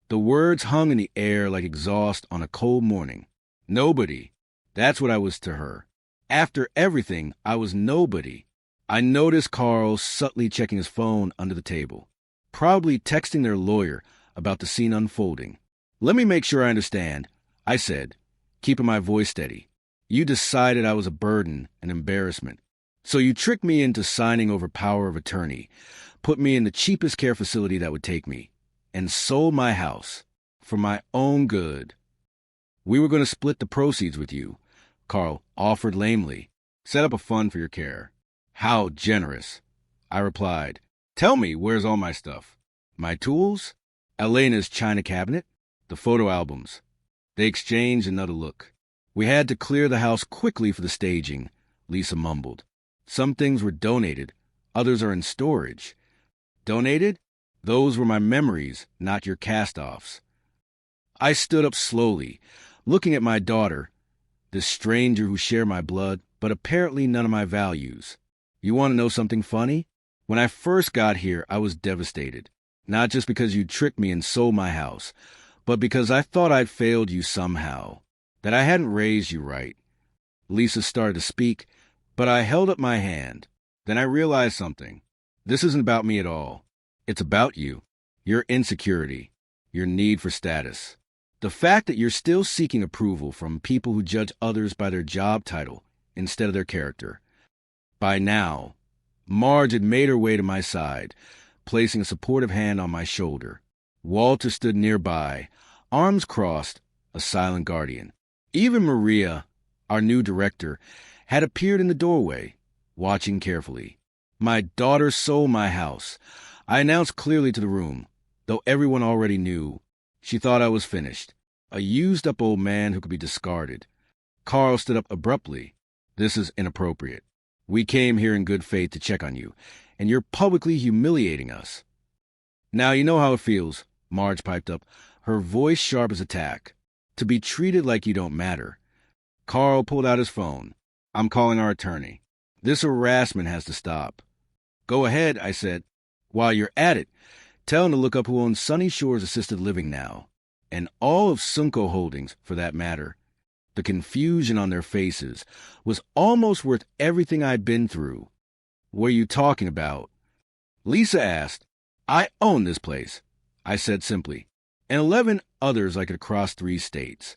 The words hung in the air like exhaust on a cold morning. Nobody. That's what I was to her. After everything, I was nobody. I noticed Carl subtly checking his phone under the table, probably texting their lawyer about the scene unfolding. "Let me make sure I understand," I said, keeping my voice steady. "You decided I was a burden, an embarrassment. So you tricked me into signing over power of attorney, put me in the cheapest care facility that would take me, and sold my house for my own good. We were going to split the proceeds with you," Carl offered lamely. "Set up a fund for your care." "How generous," I replied. "Tell me, where's all my stuff?" "My tools? Elena's china cabinet, the photo albums." They exchanged another look. "We had to clear the house quickly for the staging," Lisa mumbled. "Some things were donated, others are in storage." "Donated? Those were my memories, not your cast-offs." I stood up slowly, looking at my daughter, this stranger who shared my blood, but apparently none of my values. "You want to know something funny? When I first got here, I was devastated. Not just because you tricked me and sold my house, but because I thought I'd failed you somehow, that I hadn't raised you right." Lisa started to speak, but I held up my hand. Then I realized something. This isn't about me at all. It's about you, your insecurity, your need for status. The fact that you're still seeking approval from people who judge others by their job title instead of their character. By now, Marge had made her way to my side, placing a supportive hand on my shoulder. Walter stood nearby, arms crossed, a silent guardian. Even Maria, our new director, had appeared in the doorway, watching carefully. "My daughter sold my house," I announced clearly to the room, though everyone already knew. She thought I was finished, a used-up old man who could be discarded. Carl stood up abruptly. "This is inappropriate. We came here in good faith to check on you, and you're publicly humiliating us." "Now you know how it feels," Marge piped up, her voice sharp as a tack. "To be treated like you don't matter." Carl pulled out his phone. "I'm calling our attorney. This harassment has to stop." "Go ahead," I said. "While you're at it, tell him to look up who owns Sunny Shores Assisted Living now, and all of Sunco Holdings, for that matter." The confusion on their faces was almost worth everything I'd been through. "What are you talking about?" Lisa asked. "I own this place," I said simply, "and 11 others like it across 3 states.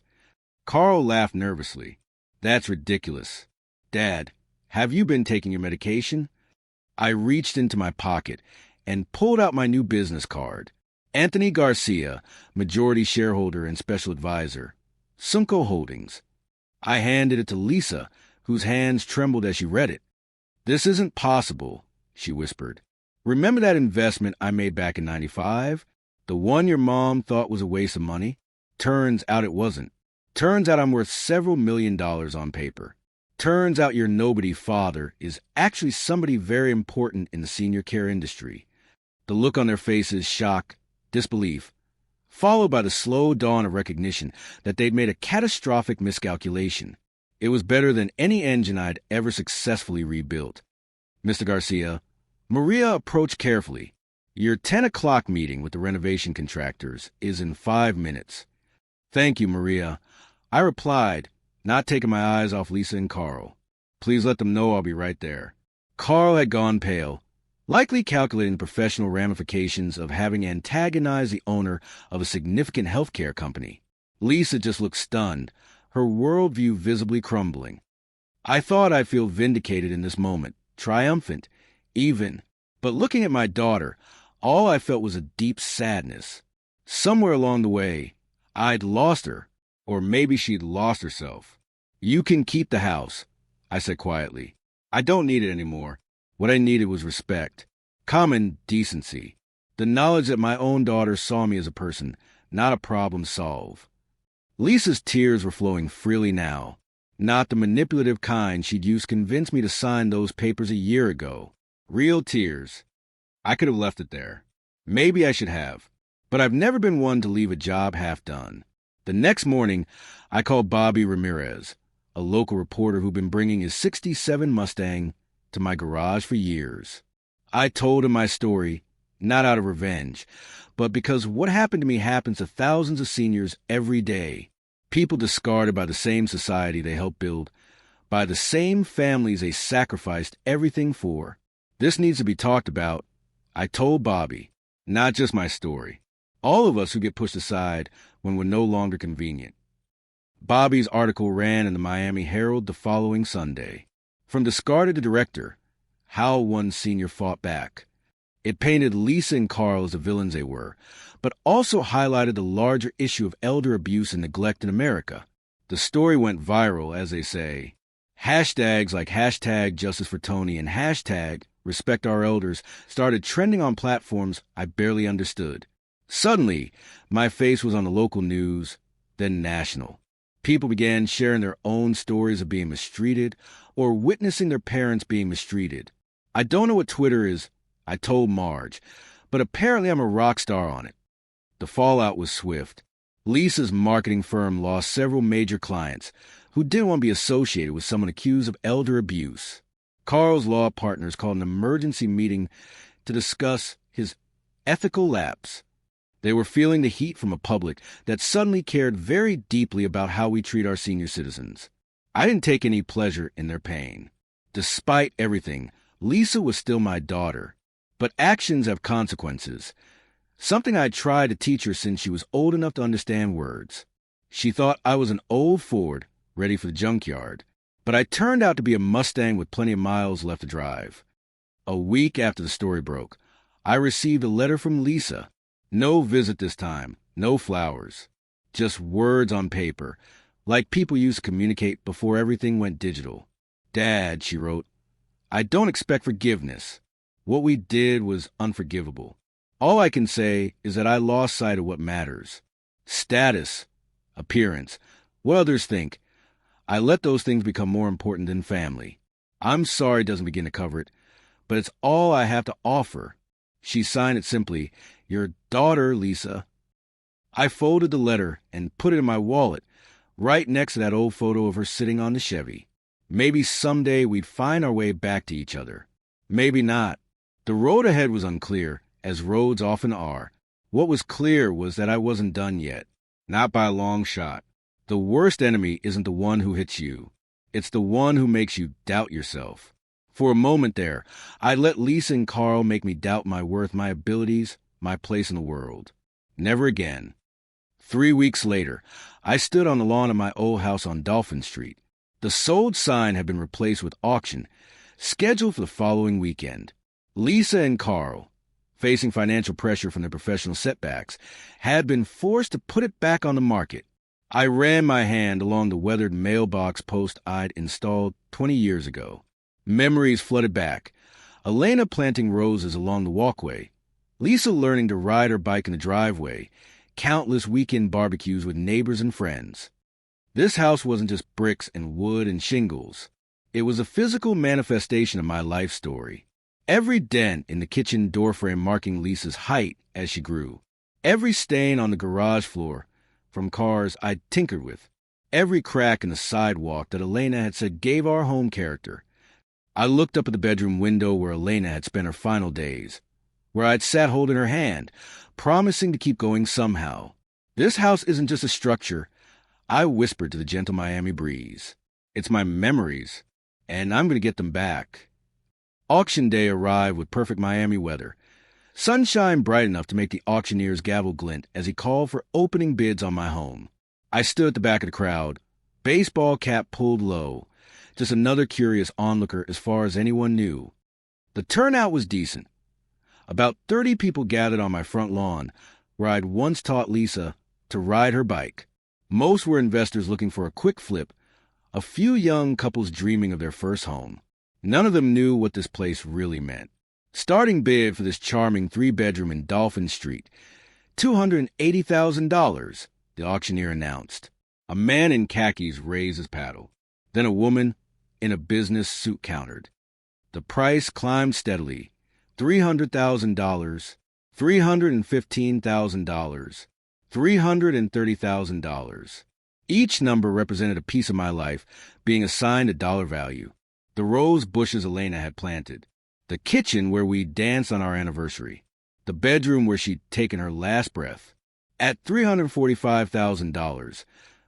Carl laughed nervously. "That's ridiculous. Dad, have you been taking your medication?" I reached into my pocket and pulled out my new business card. Tony Garcia, majority shareholder and special advisor. Sunco Holdings. I handed it to Lisa, whose hands trembled as she read it. "This isn't possible," she whispered. "Remember that investment I made back in '95? The one your mom thought was a waste of money? Turns out it wasn't. Turns out I'm worth several $1,000,000 on paper. Turns out your nobody father is actually somebody very important in the senior care industry." The look on their faces, shock, disbelief, followed by the slow dawn of recognition that they'd made a catastrophic miscalculation. It was better than any engine I'd ever successfully rebuilt. "Mr. Garcia," Maria approached carefully. "Your 10 o'clock meeting with the renovation contractors is in 5 minutes. "Thank you, Maria," I replied, not taking my eyes off Lisa and Carl. "Please let them know I'll be right there." Carl had gone pale, likely calculating the professional ramifications of having antagonized the owner of a significant healthcare company. Lisa just looked stunned, her worldview visibly crumbling. I thought I'd feel vindicated in this moment, triumphant, even. But looking at my daughter, all I felt was a deep sadness. Somewhere along the way, I'd lost her, or maybe she'd lost herself. "You can keep the house," I said quietly. "I don't need it anymore. What I needed was respect, common decency, the knowledge that my own daughter saw me as a person, not a problem solved." Lisa's tears were flowing freely now, not the manipulative kind she'd used to convince me to sign those papers a year ago. Real tears. I could have left it there. Maybe I should have. But I've never been one to leave a job half done. The next morning, I called Bobby Ramirez, a local reporter who'd been bringing his '67 Mustang to my garage for years. I told him my story, not out of revenge, but because what happened to me happens to thousands of seniors every day. People discarded by the same society they helped build, by the same families they sacrificed everything for. This needs to be talked about. I told Bobby, not just my story. All of us who get pushed aside when we're no longer convenient. Bobby's article ran in the Miami Herald the following Sunday. From discarded to director, how one senior fought back. It painted Lisa and Carl as the villains they were, but also highlighted the larger issue of elder abuse and neglect in America. The story went viral, as they say. Hashtags like hashtag Justice for Tony and hashtag Respect Our Elders started trending on platforms I barely understood. Suddenly, my face was on the local news, then national. People began sharing their own stories of being mistreated or witnessing their parents being mistreated. I don't know what Twitter is, I told Marge, but apparently I'm a rock star on it. The fallout was swift. Lisa's marketing firm lost several major clients who didn't want to be associated with someone accused of elder abuse. Carl's law partners called an emergency meeting to discuss his ethical lapse. They were feeling the heat from a public that suddenly cared very deeply about how we treat our senior citizens. I didn't take any pleasure in their pain. Despite everything, Lisa was still my daughter. But actions have consequences. Something I tried to teach her since she was old enough to understand words. She thought I was an old Ford, ready for the junkyard. But I turned out to be a Mustang with plenty of miles left to drive. A week after the story broke, I received a letter from Lisa. No visit this time, no flowers. Just words on paper, like people used to communicate before everything went digital. Dad, she wrote, I don't expect forgiveness. What we did was unforgivable. All I can say is that I lost sight of what matters. Status, appearance, what others think. I let those things become more important than family. I'm sorry doesn't begin to cover it, but it's all I have to offer. She signed it simply, Your daughter, Lisa. I folded the letter and put it in my wallet, right next to that old photo of her sitting on the Chevy. Maybe someday we'd find our way back to each other. Maybe not. The road ahead was unclear, as roads often are. What was clear was that I wasn't done yet. Not by a long shot. The worst enemy isn't the one who hits you. It's the one who makes you doubt yourself. For a moment there, I let Lisa and Carl make me doubt my worth, my abilities, my place in the world. Never again. 3 weeks later, I stood on the lawn of my old house on Dolphin Street. The sold sign had been replaced with auction, scheduled for the following weekend. Lisa and Carl, facing financial pressure from their professional setbacks, had been forced to put it back on the market. I ran my hand along the weathered mailbox post I'd installed 20 years ago. Memories flooded back. Elena planting roses along the walkway. Lisa learning to ride her bike in the driveway. Countless weekend barbecues with neighbors and friends. This house wasn't just bricks and wood and shingles. It was a physical manifestation of my life story. Every dent in the kitchen doorframe marking Lisa's height as she grew. Every stain on the garage floor from cars I'd tinkered with. Every crack in the sidewalk that Elena had said gave our home character. I looked up at the bedroom window where Elena had spent her final days, where I'd sat holding her hand, promising to keep going somehow. This house isn't just a structure, I whispered to the gentle Miami breeze. It's my memories, and I'm going to get them back. Auction day arrived with perfect Miami weather. Sunshine bright enough to make the auctioneer's gavel glint as he called for opening bids on my home. I stood at the back of the crowd, baseball cap pulled low, just another curious onlooker as far as anyone knew. The turnout was decent. About 30 people gathered on my front lawn, where I'd once taught Lisa to ride her bike. Most were investors looking for a quick flip, a few young couples dreaming of their first home. None of them knew what this place really meant. Starting bid for this charming 3-bedroom in Dolphin Street, $280,000, the auctioneer announced. A man in khakis raised his paddle. Then a woman in a business suit countered. The price climbed steadily. $300,000, $315,000, $330,000. Each number represented a piece of my life, being assigned a dollar value. The rose bushes Elena had planted. The kitchen where we danced on our anniversary. The bedroom where she'd taken her last breath. At $345,000,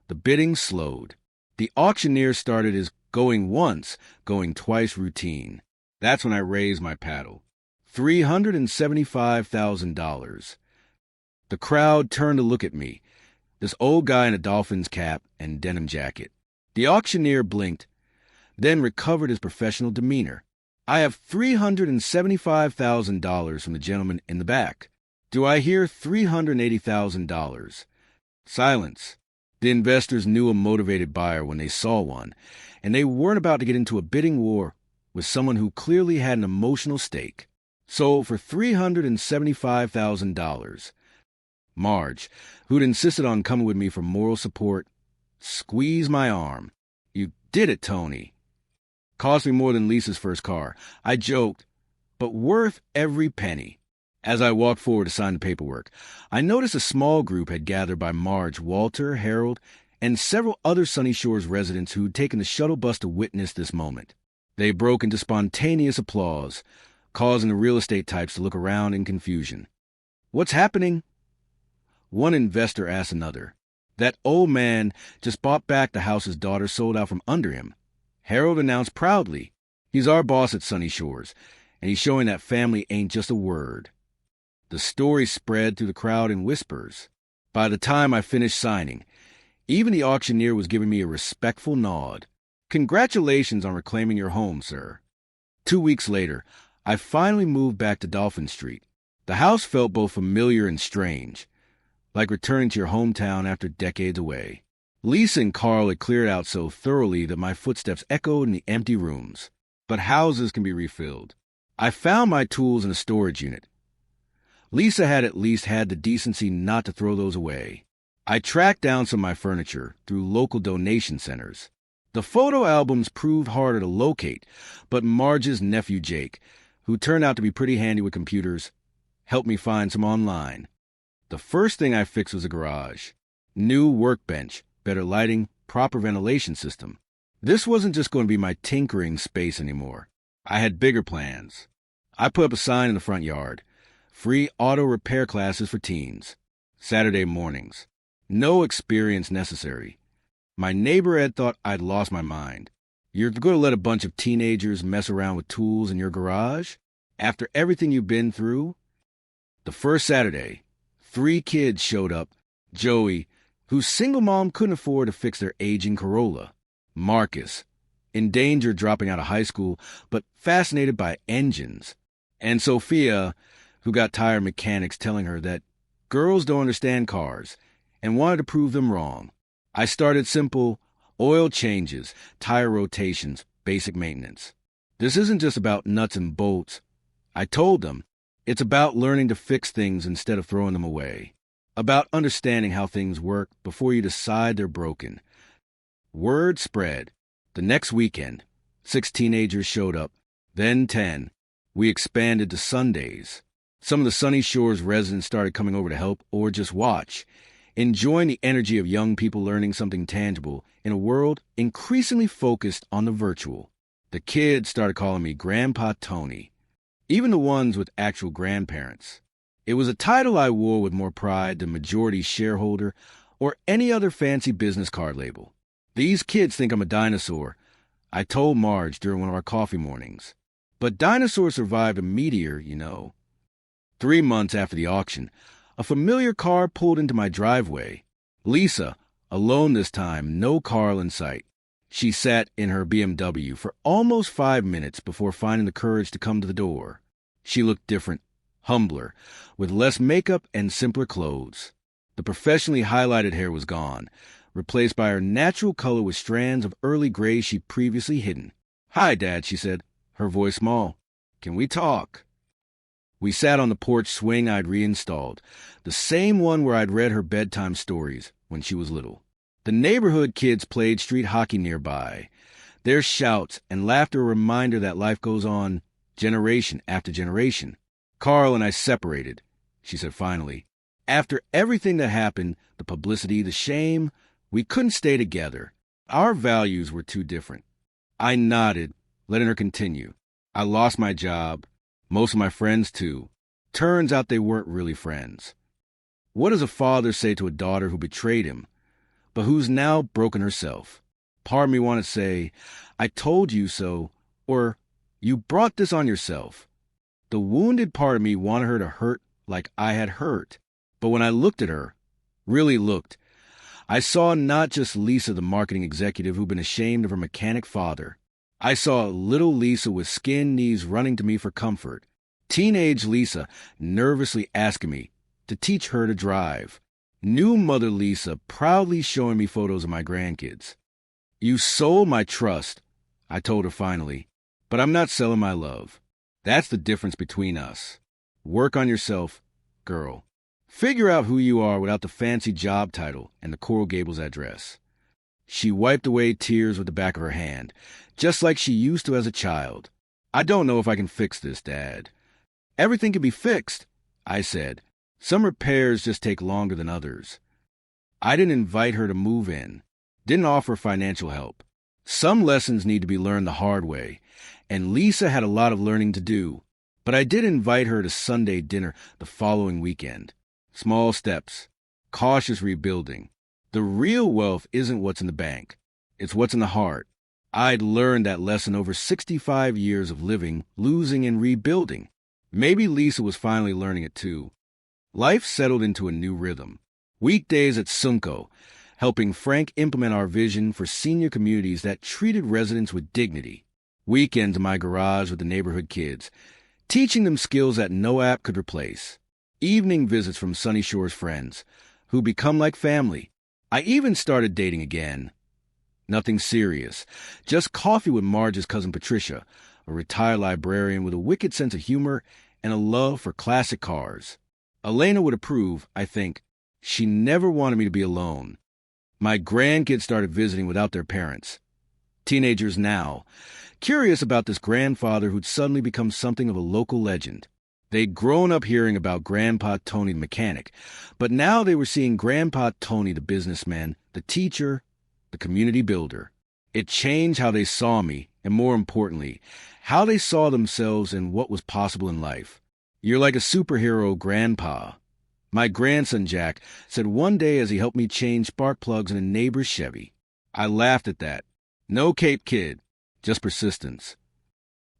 the bidding slowed. The auctioneer started his Going once, going twice routine. That's when I raised my paddle. $375,000. The crowd turned to look at me, this old guy in a Dolphins cap and denim jacket. The auctioneer blinked, then recovered his professional demeanor. I have $375,000 from the gentleman in the back. Do I hear $380,000? Silence. The investors knew a motivated buyer when they saw one, and they weren't about to get into a bidding war with someone who clearly had an emotional stake. Sold for $375,000. Marge, who'd insisted on coming with me for moral support, squeezed my arm. You did it, Tony. Cost me more than Lisa's first car. I joked, but worth every penny. As I walked forward to sign the paperwork, I noticed a small group had gathered by Marge, Walter, Harold, and several other Sunny Shores residents who'd taken the shuttle bus to witness this moment. They broke into spontaneous applause, causing the real estate types to look around in confusion. What's happening? One investor asked another. That old man just bought back the house his daughter sold out from under him. Harold announced proudly, he's our boss at Sunny Shores, and he's showing that family ain't just a word. The story spread through the crowd in whispers. By the time I finished signing, even the auctioneer was giving me a respectful nod. Congratulations on reclaiming your home, sir. 2 weeks later, I finally moved back to Dolphin Street. The house felt both familiar and strange, like returning to your hometown after decades away. Lisa and Carl had cleared out so thoroughly that my footsteps echoed in the empty rooms. But houses can be refilled. I found my tools in a storage unit. Lisa had at least had the decency not to throw those away. I tracked down some of my furniture through local donation centers. The photo albums proved harder to locate, but Marge's nephew Jake, who turned out to be pretty handy with computers, helped me find some online. The first thing I fixed was a garage. New workbench, better lighting, proper ventilation system. This wasn't just going to be my tinkering space anymore. I had bigger plans. I put up a sign in the front yard. Free auto repair classes for teens. Saturday mornings. No experience necessary. My neighbor had thought I'd lost my mind. You're going to let a bunch of teenagers mess around with tools in your garage? After everything you've been through? The first Saturday, 3 kids showed up. Joey, whose single mom couldn't afford to fix their aging Corolla. Marcus, in danger of dropping out of high school, but fascinated by engines. And Sophia, who got tired of mechanics telling her that girls don't understand cars and wanted to prove them wrong. I started simple: oil changes, tire rotations, basic maintenance. This isn't just about nuts and bolts. I told them it's about learning to fix things instead of throwing them away. About understanding how things work before you decide they're broken. Word spread. The next weekend, 6 teenagers showed up, then 10. We expanded to Sundays. Some of the Sunny Shores residents started coming over to help or just watch, enjoying the energy of young people learning something tangible in a world increasingly focused on the virtual. The kids started calling me Grandpa Tony, even the ones with actual grandparents. It was a title I wore with more pride than majority shareholder or any other fancy business card label. These kids think I'm a dinosaur, I told Marge during one of our coffee mornings. But dinosaurs survived a meteor, you know. 3 months after the auction, a familiar car pulled into my driveway. Lisa, alone this time, no Carl in sight. She sat in her BMW for almost 5 minutes before finding the courage to come to the door. She looked different, humbler, with less makeup and simpler clothes. The professionally highlighted hair was gone, replaced by her natural color with strands of early gray she'd previously hidden. "Hi, Dad," she said, her voice small. "Can we talk?" We sat on the porch swing I'd reinstalled, the same one where I'd read her bedtime stories when she was little. The neighborhood kids played street hockey nearby. Their shouts and laughter a reminder that life goes on generation after generation. "Carl and I separated," she said finally. "After everything that happened, the publicity, the shame, we couldn't stay together. Our values were too different." I nodded, letting her continue. "I lost my job. Most of my friends, too. Turns out they weren't really friends. What does a father say to a daughter who betrayed him, but who's now broken herself? Part of me wanted to say, I told you so, or you brought this on yourself. The wounded part of me wanted her to hurt like I had hurt. But when I looked at her, really looked, I saw not just Lisa, the marketing executive who'd been ashamed of her mechanic father. I saw little Lisa with skinned knees running to me for comfort. Teenage Lisa nervously asking me to teach her to drive. New mother Lisa proudly showing me photos of my grandkids. You sold my trust, I told her finally, but I'm not selling my love. That's the difference between us. Work on yourself, girl. Figure out who you are without the fancy job title and the Coral Gables address. She wiped away tears with the back of her hand, just like she used to as a child. I don't know if I can fix this, Dad. Everything can be fixed, I said. Some repairs just take longer than others. I didn't invite her to move in, didn't offer financial help. Some lessons need to be learned the hard way, and Lisa had a lot of learning to do. But I did invite her to Sunday dinner the following weekend. Small steps, cautious rebuilding. The real wealth isn't what's in the bank. It's what's in the heart. I'd learned that lesson over 65 years of living, losing, and rebuilding. Maybe Lisa was finally learning it too. Life settled into a new rhythm. Weekdays at Sunco, helping Frank implement our vision for senior communities that treated residents with dignity. Weekends in my garage with the neighborhood kids, teaching them skills that no app could replace. Evening visits from Sunny Shore's friends, who become like family. I even started dating again. Nothing serious, just coffee with Marge's cousin Patricia, a retired librarian with a wicked sense of humor and a love for classic cars. Elena would approve, I think. She never wanted me to be alone. My grandkids started visiting without their parents. Teenagers now, curious about this grandfather who'd suddenly become something of a local legend. They'd grown up hearing about Grandpa Tony the mechanic, but now they were seeing Grandpa Tony the businessman, the teacher, the community builder. It changed how they saw me, and more importantly, how they saw themselves and what was possible in life. You're like a superhero, Grandpa. My grandson, Jack, said one day as he helped me change spark plugs in a neighbor's Chevy. I laughed at that. No cape, kid, just persistence.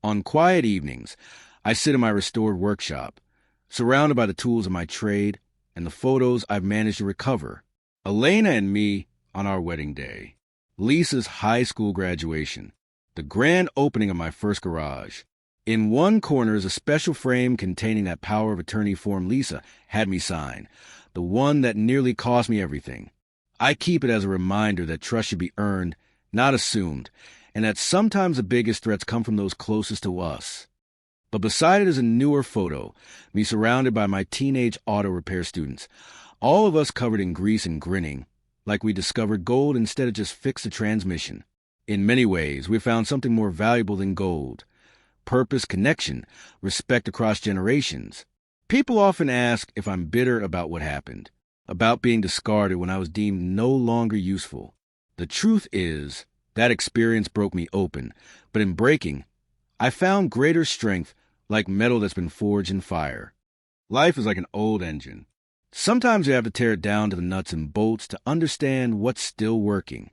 On quiet evenings, I sit in my restored workshop, surrounded by the tools of my trade and the photos I've managed to recover. Elena and me on our wedding day. Lisa's high school graduation. The grand opening of my first garage. In one corner is a special frame containing that power of attorney form Lisa had me sign, the one that nearly cost me everything. I keep it as a reminder that trust should be earned, not assumed, and that sometimes the biggest threats come from those closest to us. But beside it is a newer photo, me surrounded by my teenage auto repair students, all of us covered in grease and grinning, like we discovered gold instead of just fixed a transmission. In many ways, we found something more valuable than gold. Purpose, connection, respect across generations. People often ask if I'm bitter about what happened, about being discarded when I was deemed no longer useful. The truth is, that experience broke me open, but in breaking, I found greater strength, like metal that's been forged in fire. Life is like an old engine. Sometimes you have to tear it down to the nuts and bolts to understand what's still working.